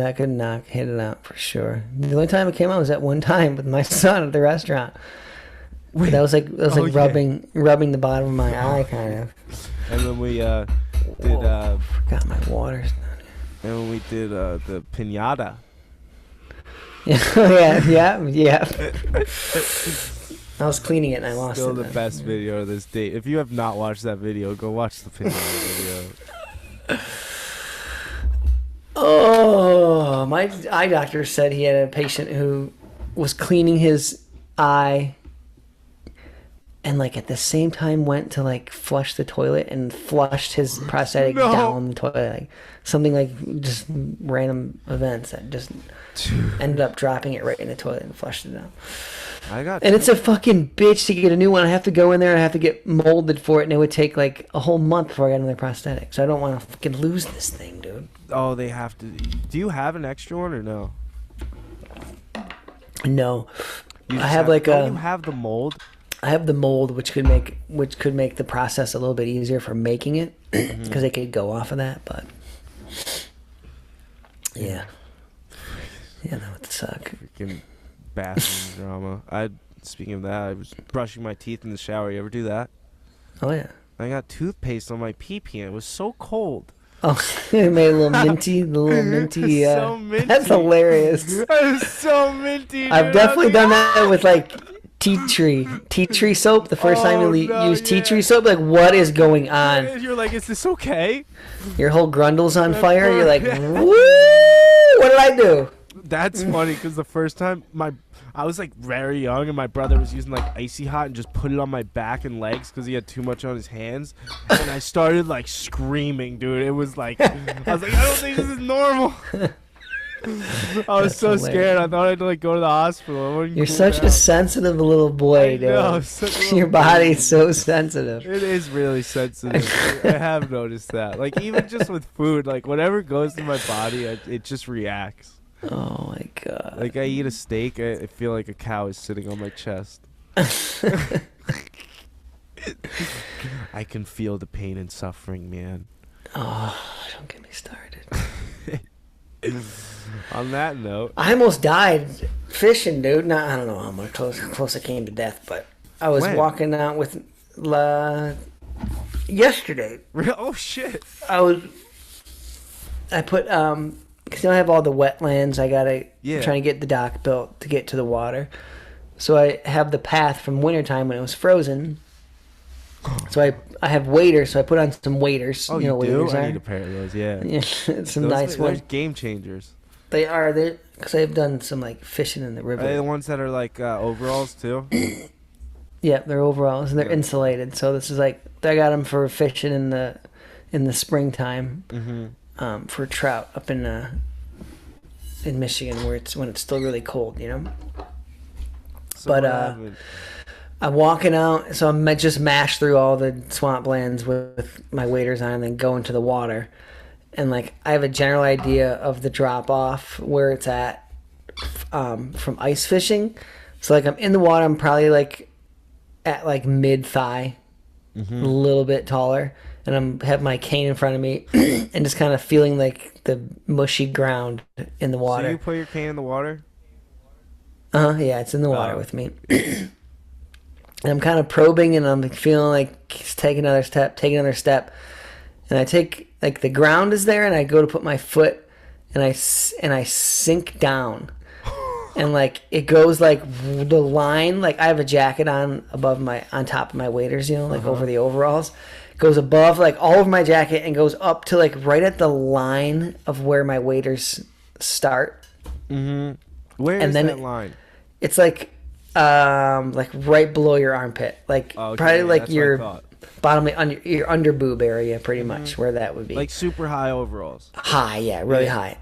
hit it out for sure. The only time it came out was that one time with my son at the restaurant. Wait, that was like yeah. rubbing the bottom of my eye, kind of. And then we did... Forgot my water's not And when we did the piñata. yeah. I was cleaning it and I lost Still it. the best video of this date. If you have not watched that video, go watch the piñata video. Oh, my eye doctor said he had a patient who was cleaning his eye and like at the same time went to like flush the toilet and flushed his prosthetic down the toilet. Like something like just random events that just ended up dropping it right in the toilet and flushed it out. And it's a fucking bitch to get a new one. I have to go in there and I have to get molded for it, and it would take like a whole month before I got another prosthetic. So I don't want to fucking lose this thing, dude. Oh, they have to. Do you have an extra one or no? No, You I just have like don't you have the mold? I have the mold, which could make the process a little bit easier for making it, because it could go off of that. But yeah, that would suck. Freaking bathroom drama. Speaking of that, I was brushing my teeth in the shower. You ever do that? Oh yeah. I got toothpaste on my pee-pee and it was so cold. Oh, it made a little minty, So minty. That's hilarious. It was so minty. I've definitely done that with like tea tree soap. The first time you use tea tree soap, like what is going on? You're like, is this okay? Your whole grundle's on fire. You're like, woo! What did I do? That's funny because the first time I was like very young and my brother was using like icy hot and just put it on my back and legs because he had too much on his hands, and I started like screaming, dude. It was like I was like, I don't think this is normal. I was so scared. I thought I had to like go to the hospital. You're such a sensitive little boy, dude. I know, your body's so sensitive. It is really sensitive. I have noticed that. Like even just with food, like whatever goes to my body, it just reacts. Oh my god. Like I eat a steak, I feel like a cow is sitting on my chest. I can feel the pain and suffering, man. Oh, don't get me started. On that note, I almost died fishing, dude. I don't know how much close I came to death, but I was walking out with yesterday. Oh shit! I put because I have all the wetlands. I gotta trying to get the dock built to get to the water. So I have the path from wintertime when it was frozen. So I have waders, so I put on some waders. Oh, you know, do? waders I need a pair of those, yeah. Some nice ones. They're game changers. They are, because I've done some like fishing in the river. Are they the ones that are like overalls too? Yeah, they're overalls and they're insulated. So this is like I got them for fishing in the springtime. For trout up in Michigan, when it's still really cold, you know. So but I'm walking out, so I'm just mashed through all the swamplands with my waders on, and then go into the water, and like I have a general idea of the drop off where it's at from ice fishing. So like I'm in the water, I'm probably like at like mid thigh, a little bit taller. And have my cane in front of me and just kind of feeling like the mushy ground in the water. So you put your cane in the water? Yeah, it's in the water with me. And I'm kind of probing and I'm feeling like take another step. And I take, like the ground is there and I go to put my foot and I sink down. and like it goes like the line. Like I have a jacket on top of my waders, you know, like over the overalls. It goes above like all of my jacket and goes up to like right at the line of where my waders start. Mm-hmm. Where and is then that line? It's like right below your armpit, like probably like your bottom under your under boob area, pretty much where that would be. Like super high overalls. High, yeah, really high.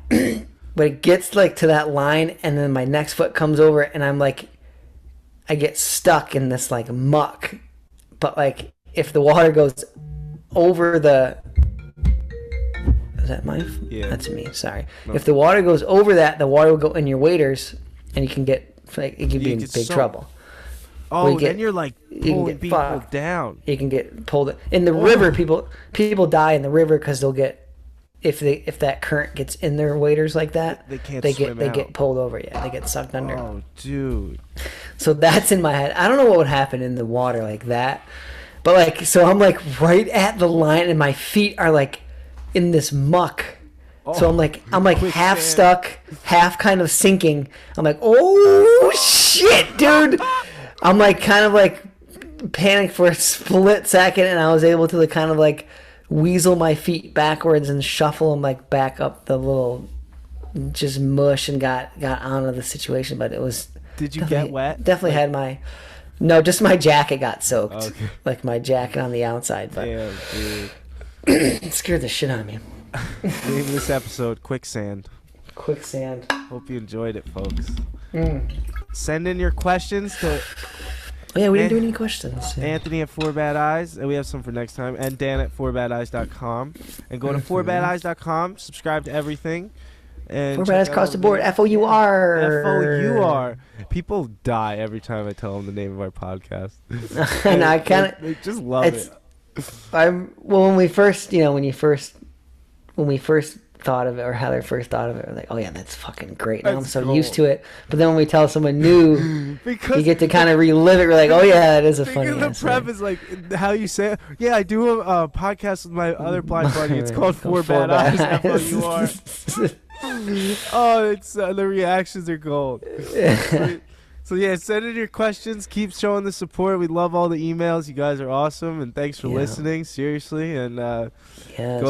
But it gets like to that line, and then my next foot comes over, and I'm like, I get stuck in this like muck. But like, if the water goes over the, is that my? Yeah, that's me. Sorry. No. If the water goes over that, the water will go in your waders, and you can get like it can be in big trouble. Oh, then you're like pulling people down. You can get pulled in the river. People die in the river because they'll get. If that current gets in their waders like that, they get pulled over. Yeah, they get sucked under. Oh, dude. So that's in my head. I don't know what would happen in the water like that, but like so I'm like right at the line, and my feet are like in this muck. So I'm like half stuck, half kind of sinking. I'm like, oh shit, dude. I'm like kind of like panicked for a split second, and I was able to like kind of like weasel my feet backwards and shuffle them like back up the little just mush and got out of the situation. But it was did you get wet? Definitely had my just my jacket got soaked. Okay. Like my jacket on the outside. But damn, dude. It scared the shit out of me. Name of this episode Quicksand. Hope you enjoyed it, folks. Send in your questions to we didn't do any questions. Anthony at 4 Bad Eyes, and we have some for next time, and Dan at 4badeyes.com. And go to 4badeyes.com, subscribe to everything. And 4 Bad Eyes across the board, FOUR. People die every time I tell them the name of our podcast. And I kind of they just love it. When we first thought of it, or Heather first thought of it, we're like, oh yeah, that's fucking great. Now I'm so used to it. But then when we tell someone new, you get to kind of relive it. We're like, oh yeah, it is a funny. The prep is like how you say it. Yeah, I do a podcast with my other blind buddy. It's called 4 Bad Eyes. FOUR. Oh, it's the reactions are gold. So yeah, send in your questions. Keep showing the support. We love all the emails. You guys are awesome, and thanks for listening. Seriously, and go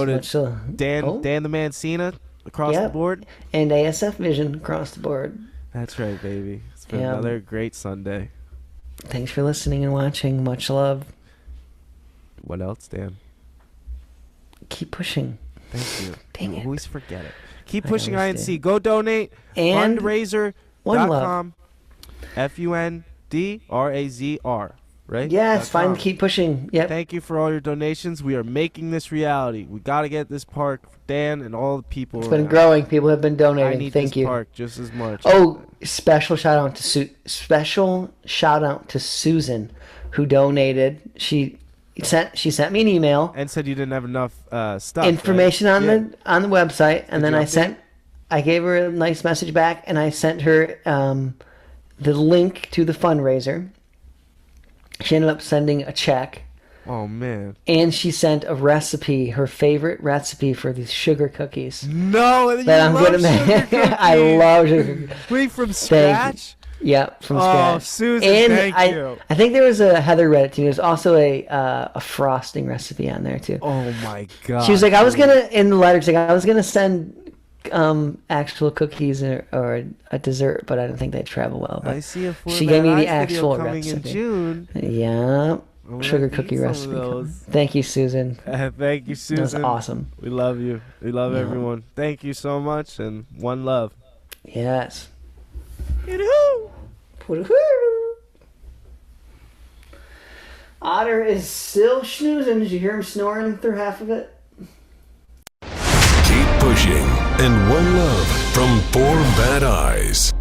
to Dan the Mancina across the board, and ASF Vision across the board. That's right, baby. It's been another great Sunday. Thanks for listening and watching. Much love. What else, Dan? Keep pushing. Thank you. Dang it. Always forget it. Keep pushing INC. Go donate. And fundraiser.com. FUNDRAZR, right? Yes, finally keep pushing. Yep. Thank you for all your donations. We are making this reality. We got to get this park for Dan and all the people. It's been growing. People have been donating. I need Thank this park just as much. Oh, special shout out to Susan, who donated. She sent me an email and said you didn't have enough information on the website, and then I gave her a nice message back, and I sent her the link to the fundraiser. She ended up sending a check. Oh, man. And she sent a recipe, her favorite recipe for these sugar cookies. No, that I'm going to make. I love sugar cookies. Wait, from scratch? Yep, from scratch. Oh, Susan, thank you. I think there was a Heather read it too. There's also a frosting recipe on there too. Oh my god. She was like, I was gonna send actual cookies or a dessert, but I didn't think they'd travel well. But I see a she gave me the actual coming recipe. In June. Yeah. Sugar cookie recipe. Thank you, Susan. Thank you, Susan. That was awesome. We love you. We love everyone. Thank you so much, and one love. Yes. Otter is still snoozing. Did you hear him snoring through half of it? Keep pushing, and one love from 4 Bad Eyes.